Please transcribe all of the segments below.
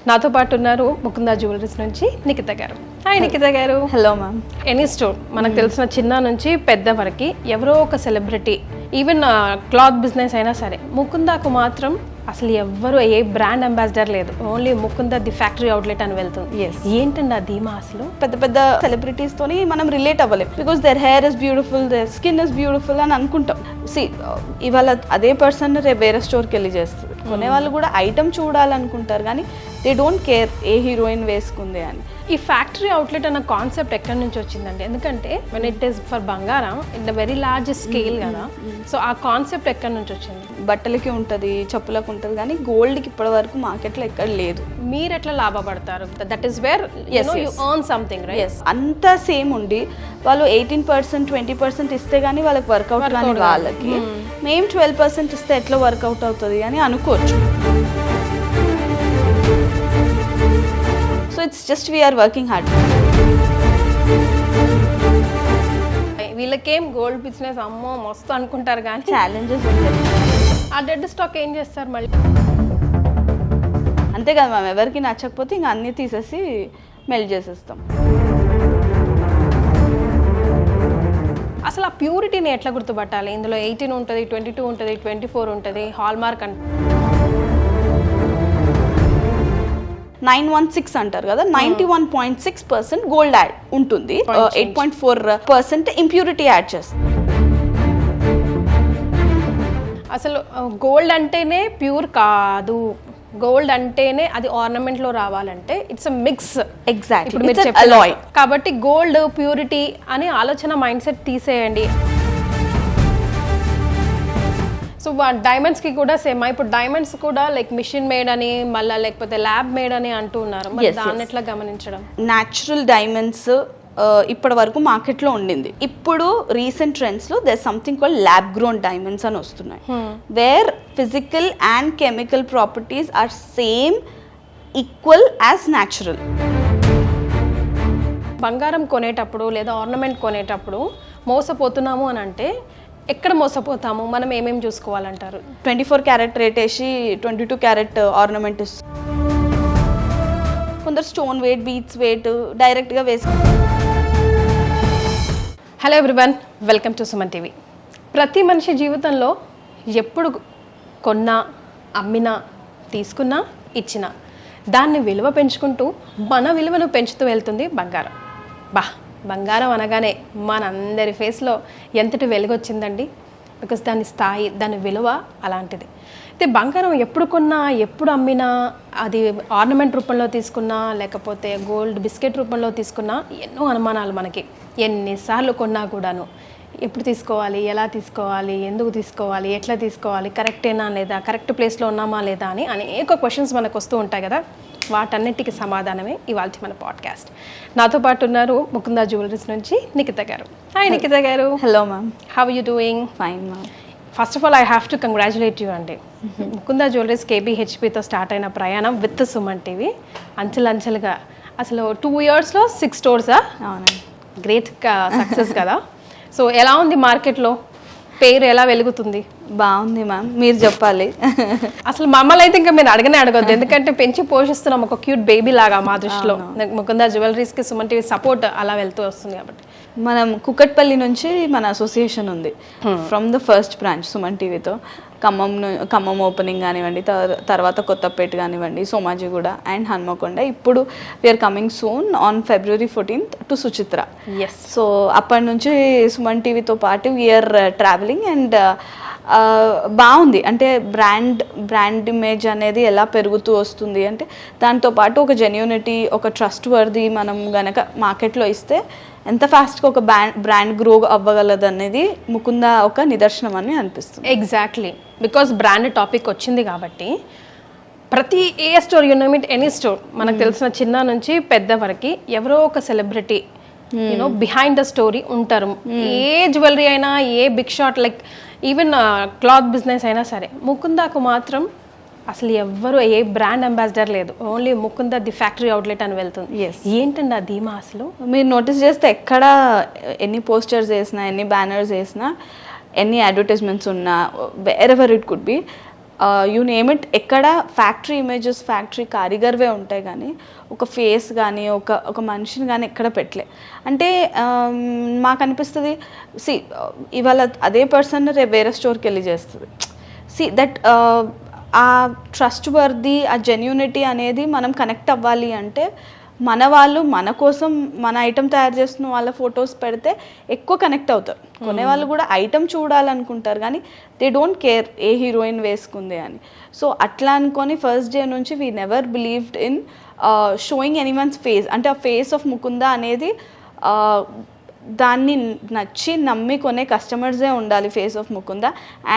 నాతో పాటు ఉన్నారు ముకుందా జ్యువెలరీస్ నుంచి నిఖిత గారు. హాయ్ నిఖిత గారు. Hello ma'am. ఎనీ స్టోర్ మనకు తెలిసిన చిన్న నుంచి పెద్ద వరకు ఎవరో ఒక సెలబ్రిటీ, ఈవెన్ క్లాత్ బిజినెస్ అయినా సరే, ముకుందాకు మాత్రం అసలు ఎవ్వరు ఏ బ్రాండ్ అంబాసిడర్ లేదు, only Mukunda the factory outlet అని వెళ్తుంది. ఏంటండి ఆ ధీమా? అసలు పెద్ద పెద్ద సెలబ్రిటీస్ తోని మనం రిలేట్ అవ్వలేం, because their hair is beautiful, their skin is beautiful అని అనుకుంటాం. ఇవాళ అదే పర్సన్ రేపు వేరే స్టోర్కి వెళ్ళి చేస్తుంది. కొనే వాళ్ళు కూడా ఐటమ్ చూడాలనుకుంటారు, కానీ they don't care A heroine వేసుకుంది అని. ఈ ఫ్యాక్టరీ అవుట్లెట్ అన్న కాన్సెప్ట్ ఎక్కడి నుంచి వచ్చిందండి? ఎందుకంటే వెన్ ఇట్ ఈస్ ఫర్ బంగారం in the very large scale కదా, సో ఆ కాన్సెప్ట్ ఎక్కడి నుంచి వచ్చింది? బట్టలకి ఉంటుంది, చెప్పులకు ఉంటుంది, కానీ గోల్డ్కి ఇప్పటి వరకు మార్కెట్లో ఎక్కడ లేదు. మీరు ఎట్లా లాభపడతారు? That is where you earn something, right? అంతా సేమ్ ఉండి వాళ్ళు 18%, 20% ఇస్తే కానీ వాళ్ళకి వర్కౌట్ కానీ వాళ్ళకి మేము 12% ఇస్తే ఎట్లా వర్కౌట్ అవుతుంది అని అనుకోవచ్చు. So it's just we are working hard. వీళ్ళకేం గోల్డ్ బిజినెస్ అమ్మో మస్తు అనుకుంటారు, కానీ ఛాలెంజెస్ ఉంటాయి. ఆ డెడ్ స్టాక్ ఏం చేస్తారు మళ్ళీ? అంతే కదా మ్యామ్, ఎవరికి నచ్చకపోతే ఇంకా అన్నీ తీసేసి మెల్ట్ చేసేస్తాం. అసలు ఆ ప్యూరిటీని ఎట్లా గుర్తుపట్టాలి? ఇందులో 18 ఉంటుంది, 22 ఉంటుంది, 24 ఉంటుంది, హాల్ మార్క్ అంటే 916 అంటారు కదా, 91.6% గోల్డ్ యాడ్ ఉంటుంది, 8.4% ఇంప్యూరిటీ యాడ్ చేస్తుంది. అసలు గోల్డ్ అంటేనే ప్యూర్ కాదు, గోల్డ్ అంటేనే అది ఆర్నమెంట్ లో రావాలంటే ఇట్స్ మిక్స్. ఎగ్జాక్ట్లీ, ఇప్పుడు మీరు చెప్పాలి కాబట్టి గోల్డ్ ప్యూరిటీ అని ఆలోచన మైండ్ సెట్ తీసేయండి. సో డైమండ్స్కి కూడా సేమ్. ఇప్పుడు డైమండ్స్ కూడా లైక్ మిషన్ మేడ్ అని, మళ్ళీ లేకపోతే ల్యాబ్ మేడ్ అని అంటూ ఉన్నారు. దాన్ని ఎట్లా గమనించడం? న్యాచురల్ డైమండ్స్ ఇప్పటి వరకు మార్కెట్లో ఉండింది. ఇప్పుడు రీసెంట్ ట్రెండ్స్లో there something called lab grown diamonds అని వస్తున్నాయి, where physical and chemical properties are same, equal as natural. బంగారం కొనేటప్పుడు లేదా ఆర్నమెంట్ కొనేటప్పుడు మోసపోతున్నాము అని అంటే ఎక్కడ మోసపోతాము? మనం ఏమేమి చూసుకోవాలంటారు? 24 క్యారెట్ రేట్ వేసి 22 క్యారెట్ ఆర్నమెంట్ ఇస్తుంది. కొందరు స్టోన్ వెయిట్, బీట్స్ వెయిట్ డైరెక్ట్గా వేసుకుంటారు. Hello everyone, welcome to Suman TV. ప్రతి మనిషి జీవితంలో ఎప్పుడు కొన్నా, అమ్మినా, తీసుకున్నా, ఇచ్చినా దాన్ని విలువ పెంచుకుంటూ మన విలువను పెంచుతూ వెళ్తుంది బంగారం. బంగారం అనగానే మనందరి ఫేస్లో ఎంతటి వెలుగొచ్చిందండి, బికాస్ దాని స్థాయి, దాని విలువ అలాంటిది. అయితే బంగారం ఎప్పుడు కొన్నా, ఎప్పుడు అమ్మినా, అది ఆర్నమెంట్ రూపంలో తీసుకున్నా లేకపోతే గోల్డ్ బిస్కెట్ రూపంలో తీసుకున్నా ఎన్నో అనుమానాలు మనకి. ఎన్నిసార్లు కొన్నా కూడాను ఎప్పుడు తీసుకోవాలి, ఎలా తీసుకోవాలి, ఎందుకు తీసుకోవాలి, ఎట్లా తీసుకోవాలి, కరెక్టేనా లేదా, కరెక్ట్ ప్లేస్లో ఉన్నామా లేదా అని అనేక క్వశ్చన్స్ మనకు వస్తూ ఉంటాయి కదా. వాటన్నిటికీ సమాధానమే ఇవాళ మన పాడ్కాస్ట్. నాతో పాటు ఉన్నారు ముకుందా జ్యువెలరీస్ నుంచి నిఖిత గారు. హాయ్ నిఖిత గారు. Hello ma'am. How you doing? Fine ma'am. First of all I have to congratulate you అండి. ముకుందా జ్యువెలరీస్ KBHPతో స్టార్ట్ అయిన ప్రయాణం విత్ సుమన్ టీవీ అంచెలంచెలుగా అసలు 2 yearsలో 6 stores. అవునండి, గ్రేట్ సక్సెస్ కదా. సో ఎలా ఉంది మార్కెట్లో, పేరు ఎలా వెలుగుతుంది? బాగుంది మ్యామ్, మీరు చెప్పాలి. అసలు మమ్మల్ని అయితే ఇంకా మీరు అడగద్దు, ఎందుకంటే పెంచి పోషిస్తున్నాం ఒక క్యూట్ బేబీ లాగా మా దృష్టిలో. ముకుందా జ్యువెలరీస్కి సుమన్ టీవీ సపోర్ట్ అలా వెళ్తూ వస్తుంది కాబట్టి. మనం కుకట్పల్లి నుంచి మన అసోసియేషన్ ఉంది, from the first branch Suman టీవీతో. ఖమ్మం ఓపెనింగ్ కానివ్వండి, తర్వాత కొత్తపేట కానివ్వండి, సోమాజిగూడ అండ్ హన్మకొండ. ఇప్పుడు we are coming soon on February 14th to Suchitra. So అప్పటి నుంచి సుమన్ టీవీతో పాటు వీఆర్ ట్రావెలింగ్ అండ్ బాగుంది. అంటే బ్రాండ్ ఇమేజ్ అనేది ఎలా పెరుగుతూ వస్తుంది అంటే, దాంతోపాటు ఒక జెన్యూనిటీ, ఒక ట్రస్ట్ వర్ది మనం గనక మార్కెట్లో ఇస్తే ఎంత ఫాస్ట్గా ఒక బ్రాండ్ గ్రో అవ్వగలదు అనేది ముకుందా ఒక నిదర్శనం అని అనిపిస్తుంది. ఎగ్జాక్ట్లీ, బికాస్ బ్రాండ్ టాపిక్ వచ్చింది కాబట్టి ప్రతి ఏ స్టోర్, ఎనీ స్టోర్ మనకు తెలిసిన చిన్న నుంచి పెద్ద వరకు ఎవరో ఒక సెలబ్రిటీ బిహైండ్ ద స్టోరీ ఉంటారు. ఏ జ్యువెలరీ అయినా, ఏ big shot, like even cloth business అయినా సరే, ముకుందాకు మాత్రం అసలు ఎవ్వరు ఏ బ్రాండ్ అంబాసిడర్ లేదు, only Mukunda the factory outlet అని వెళ్తుంది. ఏంటండి ఆ ధీమా? అసలు మీరు నోటీస్ చేస్తే ఎక్కడ ఎన్ని పోస్టర్స్ వేసినా, ఎన్ని బ్యానర్స్ వేసినా, ఎన్ని అడ్వర్టైజ్మెంట్స్ ఉన్నా, wear ever it could be, you name it, ఎక్కడ ఫ్యాక్టరీ ఇమేజెస్, ఫ్యాక్టరీ కారిగర్వే ఉంటాయి కానీ ఒక ఫేస్ కానీ ఒక మనిషిని కానీ ఎక్కడ పెట్టలే. అంటే మాకు అనిపిస్తుంది, ఇవాళ అదే పర్సన్ రేపు వేరే స్టోర్కి వెళ్ళి చేస్తుంది. దట్ ఆ ట్రస్ట్ వర్ది, ఆ జెన్యూనిటీ అనేది మనం కనెక్ట్ అవ్వాలి అంటే మన వాళ్ళు మన కోసం మన ఐటమ్ తయారు చేస్తున్న వాళ్ళ ఫొటోస్ పెడితే ఎక్కువ కనెక్ట్ అవుతారు. కొనేవాళ్ళు కూడా ఐటమ్ చూడాలనుకుంటారు కానీ they don't care A heroine వేసుకుంది అని. సో అట్లా అనుకొని ఫస్ట్ డే నుంచి we never believed in sowing anyone's face. అంటే ఆ ఫేస్ ఆఫ్ ముకుంద అనేది దాన్ని నచ్చి నమ్మి కొనే కస్టమర్సే ఉండాలి ఫేస్ ఆఫ్ ముకుంద,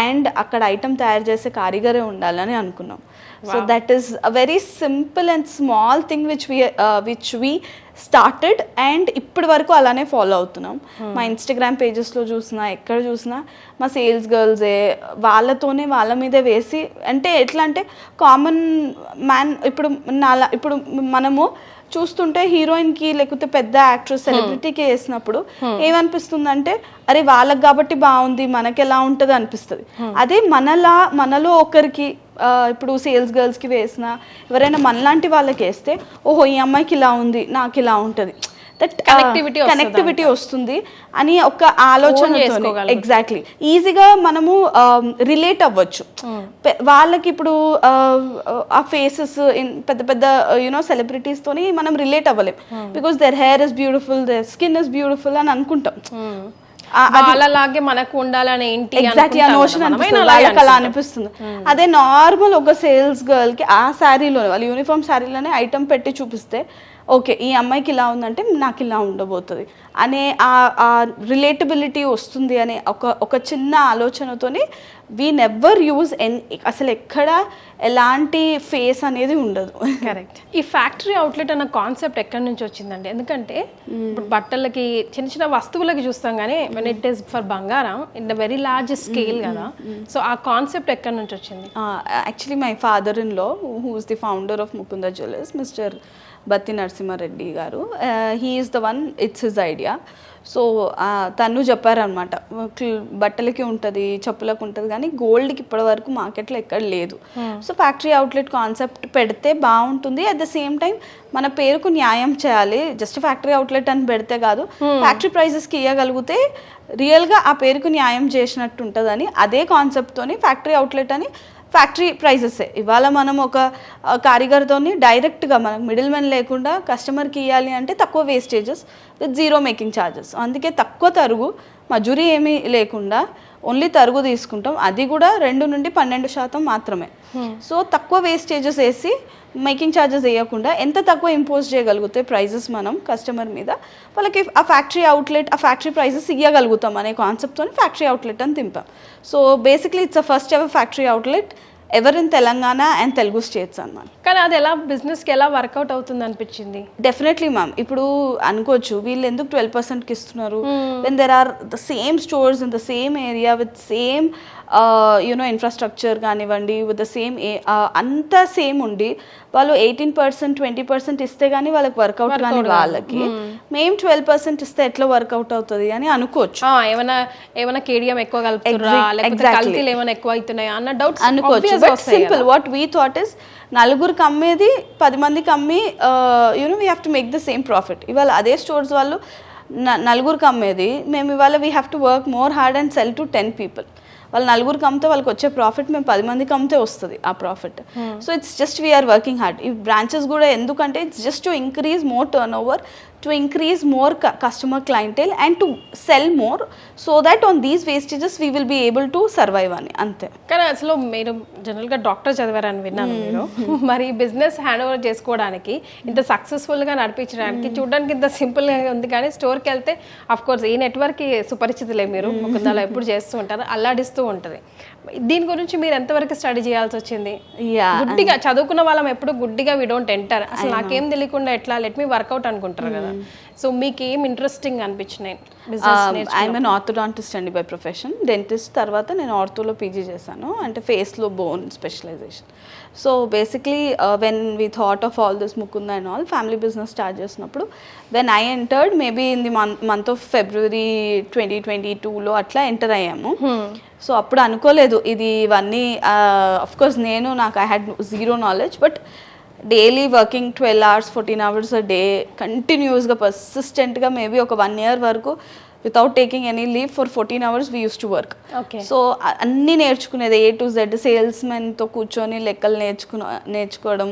అండ్ అక్కడ ఐటమ్ తయారు చేసే కారిగరే ఉండాలని అనుకున్నాం. So that is a very simple and small thing which we started and ఇప్పటి వరకు అలానే ఫాలో అవుతున్నాం. మా ఇన్స్టాగ్రామ్ పేజెస్లో చూసినా ఎక్కడ చూసినా మా సేల్స్ గర్ల్సే వాళ్ళతోనే వాళ్ళ మీదే వేసి, అంటే ఎట్లా అంటే కామన్ మ్యాన్ ఇప్పుడు మనము చూస్తుంటే హీరోయిన్కి లేకపోతే పెద్ద యాక్ట్రెస్ సెలబ్రిటీకి వేసినప్పుడు ఏమనిపిస్తుంది, అరే వాళ్ళకి కాబట్టి బాగుంది మనకి ఎలా ఉంటుంది అనిపిస్తుంది. అదే మనలో ఒకరికి ఇప్పుడు సేల్స్ గర్ల్స్కి వేసిన ఎవరైనా మనలాంటి వాళ్ళకి వేస్తే ఓహో ఈ అమ్మాయికి ఇలా ఉంది నాకు ఇలా ఉంటుంది, దట్ కనెక్టివిటీ వస్తుంది అని ఒక ఆలోచన. ఎగ్జాక్ట్లీ, ఈజీగా మనము రిలేట్ అవ్వచ్చు వాళ్ళకి. ఇప్పుడు ఆ ఫేసెస్ పెద్ద పెద్ద సెలబ్రిటీస్ తోని మనం రిలేట్ అవ్వలేం, because their hair is beautiful, their skin is beautiful అని అనుకుంటాం. అలాగే మనకు ఉండాలని ఏంటి ఎగ్జాక్ట్లీ ఆ నోషన్ వాళ్ళకి అలా అనిపిస్తుంది. అదే నార్మల్ ఒక సేల్స్ గర్ల్ కి ఆ శారీలోనే వాళ్ళ యూనిఫామ్ శారీలోనే ఐటమ్ పెట్టి చూపిస్తే ఓకే ఈ అమ్మాయికి ఇలా ఉందంటే నాకు ఇలా ఉండబోతుంది అనే ఆ రిలేటబిలిటీ వస్తుంది అనే ఒక చిన్న ఆలోచనతోని వీ నెవర్ యూజ్ అసలు ఎక్కడ ఎలాంటి ఫేస్ అనేది ఉండదు. కరెక్ట్. ఈ ఫ్యాక్టరీ అవుట్లెట్ అన్న కాన్సెప్ట్ ఎక్కడి నుంచి వచ్చిందండి? ఎందుకంటే ఇప్పుడు బట్టలకి చిన్న చిన్న వస్తువులకి చూస్తాం కానీ వెన్ ఇట్ ఈస్ ఫర్ బంగారం in the very large scale కదా, సో ఆ కాన్సెప్ట్ ఎక్కడి నుంచి వచ్చింది? Actually my father in law who is the founder of Mukunda jewellers, mister Batti Narasimha Reddy గారు, he is the one, it's his idea. So తను చెప్పారనమాట, బట్టలకి ఉంటుంది చెప్పులకు ఉంటుంది కానీ గోల్డ్కి ఇప్పటి వరకు మార్కెట్లో ఎక్కడ లేదు. సో ఫ్యాక్టరీ అవుట్లెట్ కాన్సెప్ట్ పెడితే బాగుంటుంది, అట్ ద సేమ్ టైం మన పేరుకు న్యాయం చేయాలి. జస్ట్ ఫ్యాక్టరీ అవుట్లెట్ అని పెడితే కాదు, ఫ్యాక్టరీ ప్రైజెస్కి ఇవ్వగలిగితే రియల్గా ఆ పేరుకు న్యాయం చేసినట్టు ఉంటుందని అదే కాన్సెప్ట్తోని ఫ్యాక్టరీ అవుట్లెట్ అని ఫ్యాక్టరీ ప్రైజెసే. ఇవాళ మనం ఒక కారిగర్తోని డైరెక్ట్గా మనకు మిడిల్ మెన్ లేకుండా కస్టమర్కి ఇవ్వాలి అంటే తక్కువ wastages with zero making charges. అందుకే తక్కువ తరుగు, మజూరీ ఏమీ లేకుండా ఓన్లీ తరుగు తీసుకుంటాం, అది కూడా 2 నుండి 12% మాత్రమే. సో తక్కువ వేస్టేజెస్ వేసి మేకింగ్ ఛార్జెస్ వేయకుండా ఎంత తక్కువ ఇంపోజ్ చేయగలిగితే ప్రైజెస్ మనం కస్టమర్ మీద వాళ్ళకి ఆ ఫ్యాక్టరీ అవుట్లెట్ ఆ ఫ్యాక్టరీ ప్రైజెస్ ఇవ్వగలుగుతాం అనే కాన్సెప్ట్తో ఫ్యాక్టరీ అవుట్లెట్ అని తింపాం. So basically it's a first ever factory outlet ever in Telangana and Telugu states అన్నమాట. కానీ అది ఎలా బిజినెస్కి ఎలా వర్కౌట్ అవుతుంది అనిపించింది? డెఫినెట్లీ మ్యామ్, ఇప్పుడు అనుకోవచ్చు వీళ్ళు ఎందుకు 12%కి ఇస్తున్నారు when there are the same stores in the same area with same infrastructure కానివ్వండి, విత్ ద సేమ్ అంతా సేమ్ ఉండి వాళ్ళు 18% 20% ఇస్తే కానీ వాళ్ళకి వర్కౌట్ కానీ వాళ్ళకి మేము 12% ఇస్తే ఎట్లా వర్కౌట్ అవుతుంది అని అనుకోవచ్చు. ఏమైనా కేడియం ఎక్కువ కలుపుతున్నారా లేకపోతే కల్తీలు ఏమైనా ఎక్కువ అవుతున్నాయా అన్న డౌట్స్ అనుకోవచ్చు. But simple what we thought is నలుగురికి అమ్మేది 10 మందికి అమ్మి we have to make the same profit. ఇవాళ అదే స్టోర్స్ వాళ్ళు నలుగురికి అమ్మేది మేము ఇవాళ we have to work more hard and cell to 10 people. వాళ్ళు నలుగురికి అమ్మితే వాళ్ళకి వచ్చే ప్రాఫిట్ మేము 10 మందికి అమ్మితే వస్తుంది ఆ profit. So it's just we are working hard. ఈ బ్రాంచెస్ కూడా ఎందుకంటే it's just to increase more turnover, to increase more customer clientele and to sell more so that on these wastages we will be able to survive అని అంతే. కానీ అసలు మీరు జనరల్గా doctor చదివారని విన్నాను మీరు, మరి బిజినెస్ హ్యాండ్ ఓవర్ చేసుకోవడానికి ఇంత సక్సెస్ఫుల్గా నడిపించడానికి చూడడానికి ఇంత సింపుల్గా ఉంది కానీ స్టోర్కి వెళ్తే అఫ్ కోర్స్ ఈ నెట్వర్క్కి సుపరిచితులే మీరు, ఒకదాలో ఎప్పుడు చేస్తూ ఉంటారు, అల్లాడిస్తూ ఉంటుంది. దీని గురించి మీరు ఎంతవరకు స్టడీ చేయాల్సి వచ్చింది? గుడ్డిగా చదువుకున్న వాళ్ళం ఎప్పుడు గుడ్డిగా వి డోంట్ ఎంటర్, అసలు నాకేం తెలియకుండా ఎట్లా లెట్ మీ వర్కౌట్ అనుకుంటారు కదా. సో మీకు ఏం ఇంట్రెస్టింగ్ అనిపించినాయి బిజినెస్? ఐఎమ్ ఎన్ ఆర్థోడాంటిస్ట్ అండి బై ప్రొఫెషన్. డెంటిస్ట్ తర్వాత నేను ఆర్థోలో పీజీ చేశాను, అంటే ఫేస్లో bone specialization. So basically when we thought of all this Mukunda and all family business start చేసినప్పుడు when I entered maybe in the month of February 2022లో అట్లా ఎంటర్ అయ్యాము. సో అప్పుడు అనుకోలేదు ఇది ఇవన్నీ. అఫ్కోర్స్ నాకు I had zero knowledge, but daily working 12 hours 14 hours a day కంటిన్యూస్గా పర్సిస్టెంట్గా మేబీ ఒక 1 year వరకు without taking any leave for 14 hours we use to work. So అన్నీ నేర్చుకునేది A to Z. సేల్స్మెన్తో కూర్చొని లెక్కలు నేర్చుకోవడం,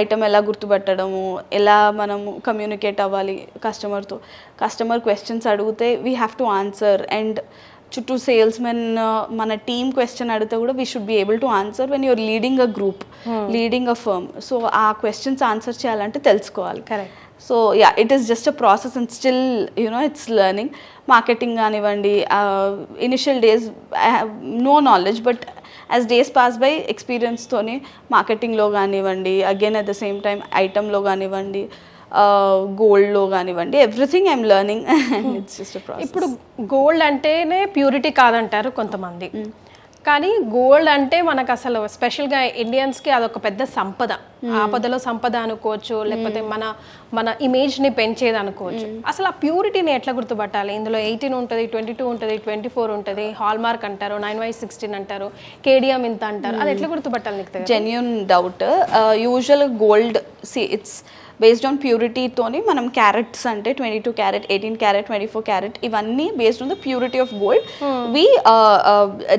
ఐటమ్ ఎలా గుర్తుపట్టడము, ఎలా మనము కమ్యూనికేట్ అవ్వాలి కస్టమర్తో, కస్టమర్ క్వశ్చన్స్ అడిగితే we have to answer. And చుట్టూ సేల్స్మెన్ మన టీమ్ క్వశ్చన్ అడిగితే కూడా we should be able to answer when you're leading a group, leading a firm. So ఆ క్వశ్చన్స్ ఆన్సర్ చేయాలంటే తెలుసుకోవాలి. Correct. So ya, it is just a process and still it's learning. Marketing కానివ్వండి, initial days I have no knowledge, but as days pass by ఎక్స్పీరియన్స్తోని మార్కెటింగ్లో కానివ్వండి, again at the same time ఐటమ్లో కానివ్వండి, గోల్డ్లో కానివ్వండి, everything I'm learning. It's just a process. ఇప్పుడు gold అంటేనే purity కాదంటారు కొంతమంది, కానీ గోల్డ్ అంటే మనకు అసలు స్పెషల్గా ఇండియన్స్కి అదొక పెద్ద సంపద. ఆపదలో సంపద అనుకోవచ్చు, లేకపోతే మన ఇమేజ్ని పెంచేది అనుకోవచ్చు. అసలు ఆ ప్యూరిటీని ఎట్లా గుర్తుపట్టాలి? ఇందులో 18 ఉంటుంది, 22 ఉంటుంది, 24 ఉంటుంది, హాల్ మార్క్ అంటారు, 9/16 అంటారు, కేడియం ఇంత అంటారు. అది ఎట్లా గుర్తుపట్టాలి నీకు? Genuine doubt. Usual gold it's based on ప్యూరిటీతోని మనం క్యారెట్స్ అంటే 22 carat, 18 carat, 24 carat ఇవన్నీ based on the purity of gold we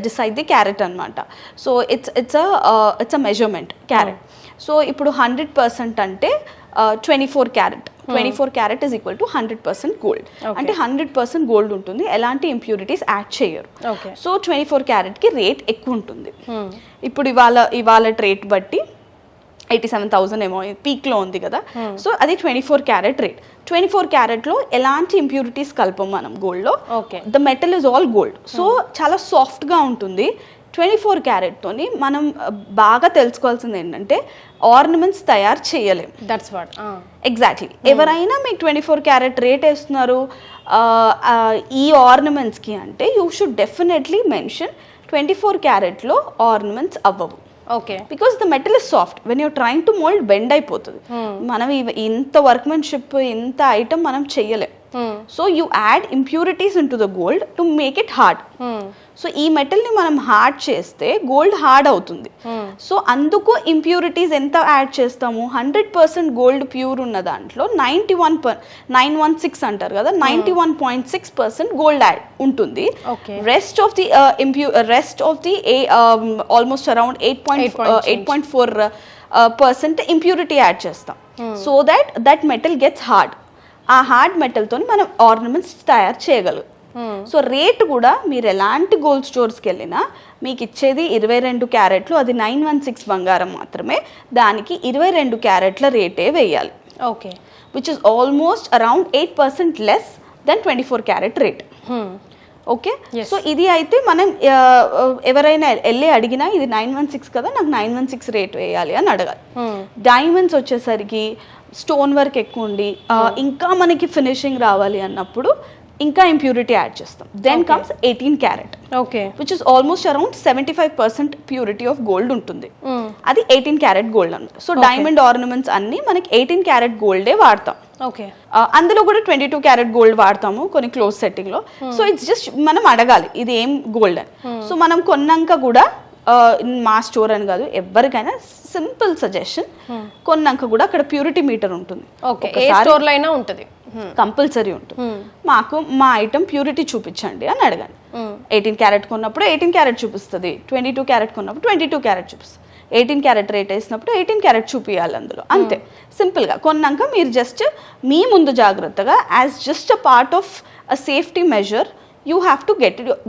decide the carat అనమాట. So it's a measurement carat. So ఇప్పుడు 100% అంటే 24 carat. 24 carat is equal to 100% gold. అంటే 100% gold ఉంటుంది, ఎలాంటి ఇంప్యూరిటీస్ యాడ్ చేయరు. సో 24 caratకి రేట్ ఎక్కువ ఉంటుంది. ఇప్పుడు ఇవాళ రేట్ బట్టి 87,000 ఏమో పీక్లో ఉంది కదా. సో అది 24 carat రేట్. 24 caratలో ఎలాంటి ఇంప్యూరిటీస్ కలపం మనం గోల్డ్లో. The metal is all gold. So చాలా సాఫ్ట్గా ఉంటుంది. 24 caratతోని మనం బాగా తెలుసుకోవాల్సింది ఏంటంటే ఆర్నమెంట్స్ తయారు చేయలేము. That's what. ఎగ్జాక్ట్లీ. ఎవరైనా మీకు 24 carat రేట్ వేస్తున్నారు ఈ ఆర్నమెంట్స్కి అంటే యూ షుడ్ డెఫినెట్లీ మెన్షన్ 24 caratలో ఆర్నమెంట్స్ అవ్వవు. Okay, because the metal is soft. When you're trying to mould bend అయిపోతుంది. మనం ఇంత వర్క్మెన్షిప్ ఇంత ఐటమ్ మనం చెయ్యలేం. So you add impurities into the gold to make it hard. So ఈ మెటల్ని మనం హార్డ్ చేస్తే గోల్డ్ హార్డ్ అవుతుంది. సో అందుకు ఇంప్యూరిటీస్ ఎంత యాడ్ చేస్తాము? 100% గోల్డ్ ప్యూర్ ఉన్న దాంట్లో 916 అంటారు కదా, 91.6% గోల్డ్ యాడ్ ఉంటుంది. Rest of the almost around 8.4% impurity add చేస్తాం. So that metal gets hard. ఆ హార్డ్ మెటల్తో మనం ఆర్నమెంట్స్ తయారు చేయగలం. సో రేట్ కూడా మీరు ఎలాంటి గోల్డ్ స్టోర్స్కి వెళ్ళినా మీకు ఇచ్చేది 22 క్యారెట్లు, అది 916 బంగారం మాత్రమే. దానికి 22 క్యారెట్ల రేటే వేయాలి. Okay, which is almost around 8% less than 24 carrot rate. Okay, so ఇది అయితే మనం ఎవరైనా వెళ్ళి అడిగినా ఇది 916 కదా, నాకు 916 రేట్ వేయాలి అని అడగాలి. డైమండ్స్ వచ్చేసరికి స్టోన్ వర్క్ ఎక్కువ ఉండి ఇంకా మనకి ఫినిషింగ్ రావాలి అన్నప్పుడు ఇంకా ఇంప్యూరిటీ యాడ్ చేస్తాం. Then comes 18 carat. Okay, which is almost around 75% purity of gold ఉంటుంది. అది 18 క్యారెట్ గోల్డ్ అన్నమాట. సో డైమండ్ ఆర్నమెంట్స్ అన్ని మనకి 18 క్యారెట్ గోల్డే వాడతాం. ఓకే, అందులో కూడా 22 క్యారెట్ గోల్డ్ వాడతాము కొన్ని క్లోజ్ సెట్టింగ్ లో. సో ఇట్స్ జస్ట్ మనం అడగాలి ఇది ఏం గోల్డ్ అని. సో మనం కొన్నాక కూడా మా స్టోర్ అని కాదు, ఎవరికైనా సింపుల్ సజెషన్, కొన్నాక కూడా అక్కడ ప్యూరిటీ మీటర్ ఉంటుంది. కంపల్సరీ ఉంటుంది. మాకు మా ఐటమ్ ప్యూరిటీ చూపించండి అని అడగండి. 18 క్యారెట్ కొన్నప్పుడు 18 క్యారెట్ చూపిస్తుంది, 22 క్యారెట్ కొన్నప్పుడు 22 క్యారెట్ చూపిస్తుంది, 18 క్యారెట్ రేట్ వేసినప్పుడు 18 క్యారెట్ చూపించాలి అందులో. అంతే సింపుల్గా. కొన్నాక మీరు జస్ట్ మీ ముందు జాగ్రత్తగా as just a part of a safety measure you have to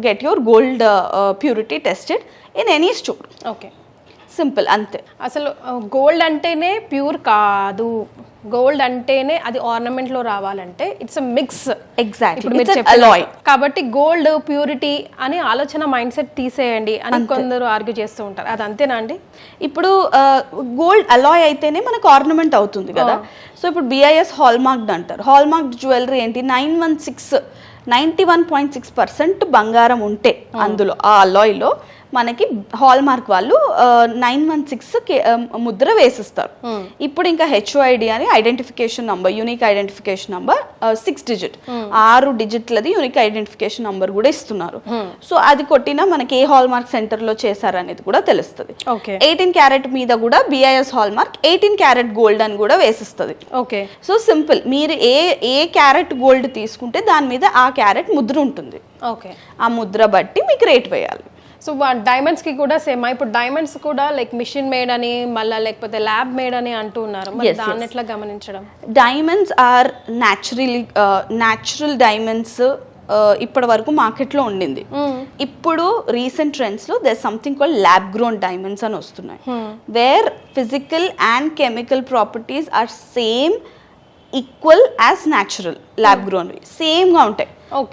get your gold purity tested in any store. Okay. Simple అంతే. అసలు గోల్డ్ అంటేనే ప్యూర్ కాదు, గోల్డ్ అంటేనే అది ఆర్నమెంట్ లో రావాలంటే ఇట్స్ మిక్స్. ఎగ్జాక్ట్లీ, మీరు అలాయ్. కాబట్టి గోల్డ్ ప్యూరిటీ అని ఆలోచన మైండ్ సెట్ తీసేయండి అని కొందరు ఆర్గ్యూ చేస్తూ ఉంటారు, అది అంతేనా అండి? ఇప్పుడు గోల్డ్ అలాయ్ అయితేనే మనకు ఆర్నమెంట్ అవుతుంది కదా. సో ఇప్పుడు BIS హాల్మార్క్డ్ అంటారు. హాల్మార్క్డ్ జ్యువెలరీ ఏంటి, 91% బంగారం ఉంటే అందులో ఆ అలాయ్లో మనకి హాల్మార్క్ వాళ్ళు 916 ముద్ర వేసిస్తారు. ఇప్పుడు ఇంకా HOID అని identification number, unique identification number 6 digit, 6 డిజిట్లది యూనిక్ ఐడెంటిఫికేషన్ నంబర్ కూడా ఇస్తున్నారు. సో అది కొట్టినా మనకి ఏ హాల్మార్క్ సెంటర్ లో చేశారనేది కూడా తెలుస్తుంది. 18 క్యారెట్ మీద కూడా BIS హాల్మార్క్ 18 క్యారెట్ గోల్డ్ అని కూడా వేసిస్తుంది. సో సింపుల్, మీరు ఏ క్యారెట్ గోల్డ్ తీసుకుంటే దాని మీద ఆ క్యారెట్ ముద్ర ఉంటుంది. ఆ ముద్ర బట్టి మీకు రేట్ వేయాలి. సో డైమండ్స్ కి కూడా సేమ్. ఇప్పుడు డైమండ్స్ కూడా లైక్ మిషన్ మేడ్ అని మళ్ళీ లేకపోతే ల్యాబ్ మేడ్ అని అంటూ ఉన్నారు, దాన్ని ఎట్లా గమనించడం? డైమండ్స్ ఆర్ న్యాచురల్ డైమండ్స్ ఇప్పటి వరకు మార్కెట్లో ఉండింది. ఇప్పుడు రీసెంట్ ట్రెండ్స్ లో there something called lab grown diamonds అని వస్తున్నాయి, where physical and chemical properties are same equal as natural. Lab grown same గా ఉంటాయి,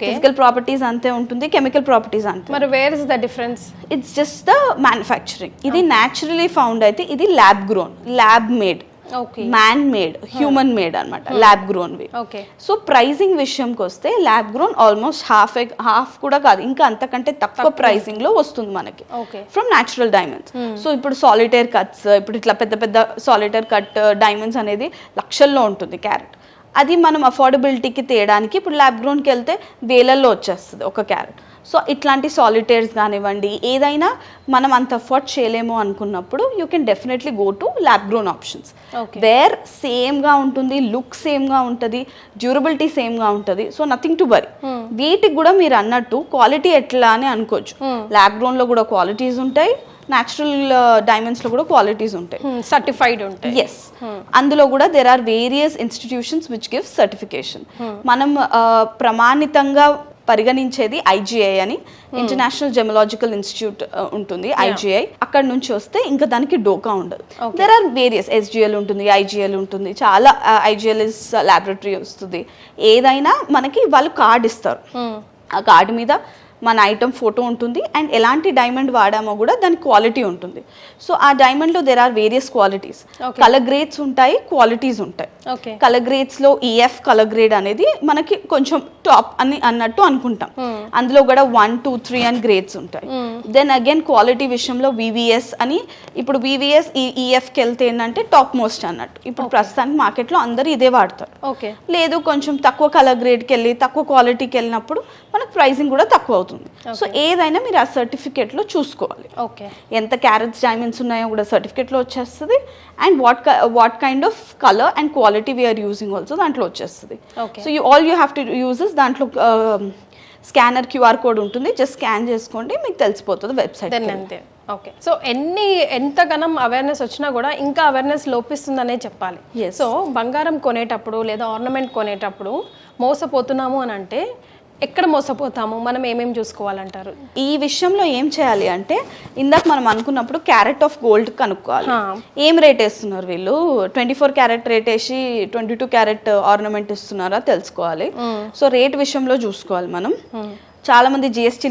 ఫిజికల్ ప్రాపర్టీస్ అంతే ఉంటుంది, కెమికల్ ప్రాపర్టీస్ అంతే. మరి where is the difference? It's just the manufacturing. ఇది naturally found అయితే, ఇది lab grown, lab made, man made, human made అనమాట ల్యాబ్ గ్రోన్ వి. సో ప్రైజింగ్ విషయంకి వస్తే ల్యాబ్ గ్రోన్ ఆల్మోస్ట్ హాఫ్ కూడా కాదు, ఇంకా అంతకంటే తక్కువ ప్రైజింగ్ లో వస్తుంది మనకి ఫ్రమ్ న్యాచురల్ డైమండ్స్. సో ఇప్పుడు సాలిటైర్ కట్స్, ఇప్పుడు ఇట్లా పెద్ద పెద్ద సాలిటైర్ కట్ డైమండ్స్ అనేది లక్షల్లో ఉంటుంది క్యారెట్. అది మనం అఫోర్డబిలిటీకి తేయడానికి ఇప్పుడు ల్యాబ్ గ్రోన్కి వెళ్తే వేలల్లో వచ్చేస్తుంది ఒక క్యారెట్. సో ఇట్లాంటి సాలిటైర్స్ కానివ్వండి, ఏదైనా మనం అంత అఫోర్డ్ చేయలేము అనుకున్నప్పుడు you can definitely go to lab grown options, where సేమ్గా ఉంటుంది, లుక్ సేమ్గా ఉంటుంది, డ్యూరబిలిటీ సేమ్గా ఉంటుంది. So nothing to worry. వీటికి కూడా మీరు అన్నట్టు క్వాలిటీ ఎట్లా అని అనుకోవచ్చు. ల్యాబ్ గ్రోన్లో కూడా క్వాలిటీస్ ఉంటాయి, న్యాచురల్ డైమండ్స్ లో కూడా క్వాలిటీస్ ఉంటాయి, సర్టిఫైడ్ ఉంటాయి. ఎస్, అందులో కూడా there are various institutions which give certification. మనం ప్రమాణితంగా పరిగణించేది IGI అని, ఇంటర్నేషనల్ జెమలాజికల్ ఇన్స్టిట్యూట్ ఉంటుంది, IGI. అక్కడ నుంచి వస్తే ఇంకా దానికి డోకా ఉండదు. దేర్ ఆర్ వేరియస్, SGL ఉంటుంది, IGL ఉంటుంది, చాలా IGL ఇస్ ల్యాబొరేటరీ వస్తుంది. ఏదైనా మనకి వాళ్ళు కార్డ్ ఇస్తారు, ఆ కార్డు మీద మన ఐటమ్ ఫోటో ఉంటుంది అండ్ ఎలాంటి డైమండ్ వాడామో కూడా దాని క్వాలిటీ ఉంటుంది. సో ఆ డైమండ్లో there are various qualities, colour grades ఉంటాయి, క్వాలిటీస్ ఉంటాయి. కలర్ గ్రేడ్స్లో EF కలర్ గ్రేడ్ అనేది మనకి కొంచెం టాప్ అని అన్నట్టు అనుకుంటాం, అందులో కూడా 1, 2, 3 అని గ్రేడ్స్ ఉంటాయి. దెన్ అగైన్ క్వాలిటీ విషయంలో VVS అని, ఇప్పుడు VVS EFకి వెళ్తే ఏంటంటే టాప్ మోస్ట్ అన్నట్టు. ఇప్పుడు ప్రస్తుతానికి మార్కెట్లో అందరూ ఇదే వాడతారు. లేదు కొంచెం తక్కువ కలర్ గ్రేడ్కి వెళ్ళి తక్కువ క్వాలిటీకి వెళ్ళినప్పుడు మనకు ప్రైసింగ్ కూడా తక్కువ అవుతుంది. సో ఏదైనా మీరు ఆ సర్టిఫికేట్ లో చూసుకోవాలి, ఎంత క్యారెట్స్ డైమండ్స్ ఉన్నాయో కూడా సర్టిఫికేట్ లో వచ్చేస్తుంది, and what kind of colour and quality we are using also దాంట్లో వచ్చేస్తుంది. So all you have to uses దాంట్లో స్కానర్ QR కోడ్ ఉంటుంది, జస్ట్ స్కాన్ చేసుకోండి, మీకు తెలిసిపోతుంది వెబ్సైట్. సో ఎంతగానం అవేర్నెస్ వచ్చినా కూడా ఇంకా అవేర్నెస్ లోపిస్తుందనే చెప్పాలి. సో బంగారం కొనేటప్పుడు లేదా ఆర్నమెంట్ కొనేటప్పుడు మోసపోతున్నాము అని అంటే ఎక్కడ మోసపోతాము, మనం ఏమేమి చూసుకోవాలంటారు? ఈ విషయంలో ఏం చేయాలి అంటే, ఇందాక మనం అనుకున్నప్పుడు క్యారెట్ ఆఫ్ గోల్డ్ కనుక్కోవాలి. ఏం రేట్ వేస్తున్నారు వీళ్ళు, 24 క్యారెట్ రేట్ వేసి 22 క్యారెట్ ఆర్నమెంట్ ఇస్తున్నారా తెలుసుకోవాలి. సో రేట్ విషయంలో చూసుకోవాలి మనం. చాలా మంది GST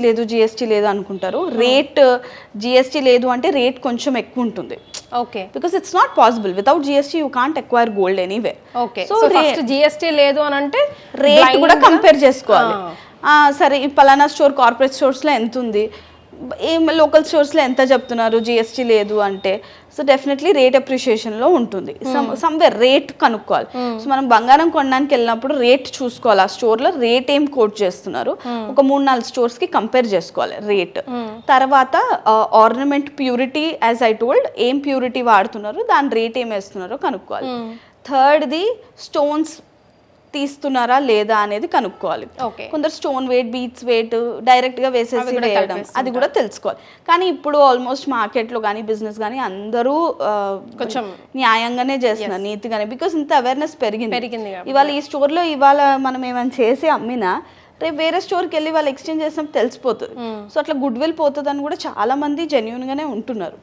లేదు అనుకుంటారు. రేట్ GST లేదు అంటే రేట్ కొంచెం ఎక్కువ ఉంటుంది, because it's not possible without GST you can't acquire gold anyway. So GST లేదు అని అంటే రేట్ కూడా కంపేర్ చేసుకోవాలి. సరే ఈ పలానా స్టోర్ కార్పొరేట్ స్టోర్స్లో ఎంత ఉంది, లోకల్ స్టోర్స్లో ఎంత చెప్తున్నారు GST లేదు అంటే, సో డెఫినెట్లీ రేట్ అప్రిషియేషన్లో ఉంటుంది. సమ్వేర్ రేట్ కనుక్కోవాలి. సో మనం బంగారం కొనడానికి వెళ్ళినప్పుడు రేట్ చూసుకోవాలి, ఆ స్టోర్లో రేట్ ఏం కోట్ చేస్తున్నారు, ఒక 3-4 స్టోర్స్కి కంపేర్ చేసుకోవాలి రేట్. తర్వాత ornament purity, as I told, ఏం ప్యూరిటీ వాడుతున్నారు, దాని రేట్ ఏం వేస్తున్నారో కనుక్కోవాలి. థర్డ్ది స్టోన్స్ తీస్తున్నారా లేదా అనేది కనుక్కోవాలి. కొందరు stone weight, beads weight direct గా వేసేసి వేయడం, అది కూడా తెలుసుకోవాలి. కానీ ఇప్పుడు ఆల్మోస్ట్ మార్కెట్ లో కానీ బిజినెస్ కానీ అందరూ కొంచెం న్యాయంగానే చేస్తున్నారు, నీతిగానే, బికాస్ ఇంత అవేర్నెస్ పెరిగింది. ఇవాళ ఈ స్టోర్ లో ఇవాళ మనం ఏమైనా చేసి అమ్మినా రేపు వేరే స్టోర్కి వెళ్ళి వాళ్ళు ఎక్స్చేంజ్ చేసినప్పుడు తెలిసిపోతుంది. సో అట్లా గుడ్ విల్ పోతుంది అని కూడా చాలా మంది జెన్యున్గానే ఉంటున్నారు.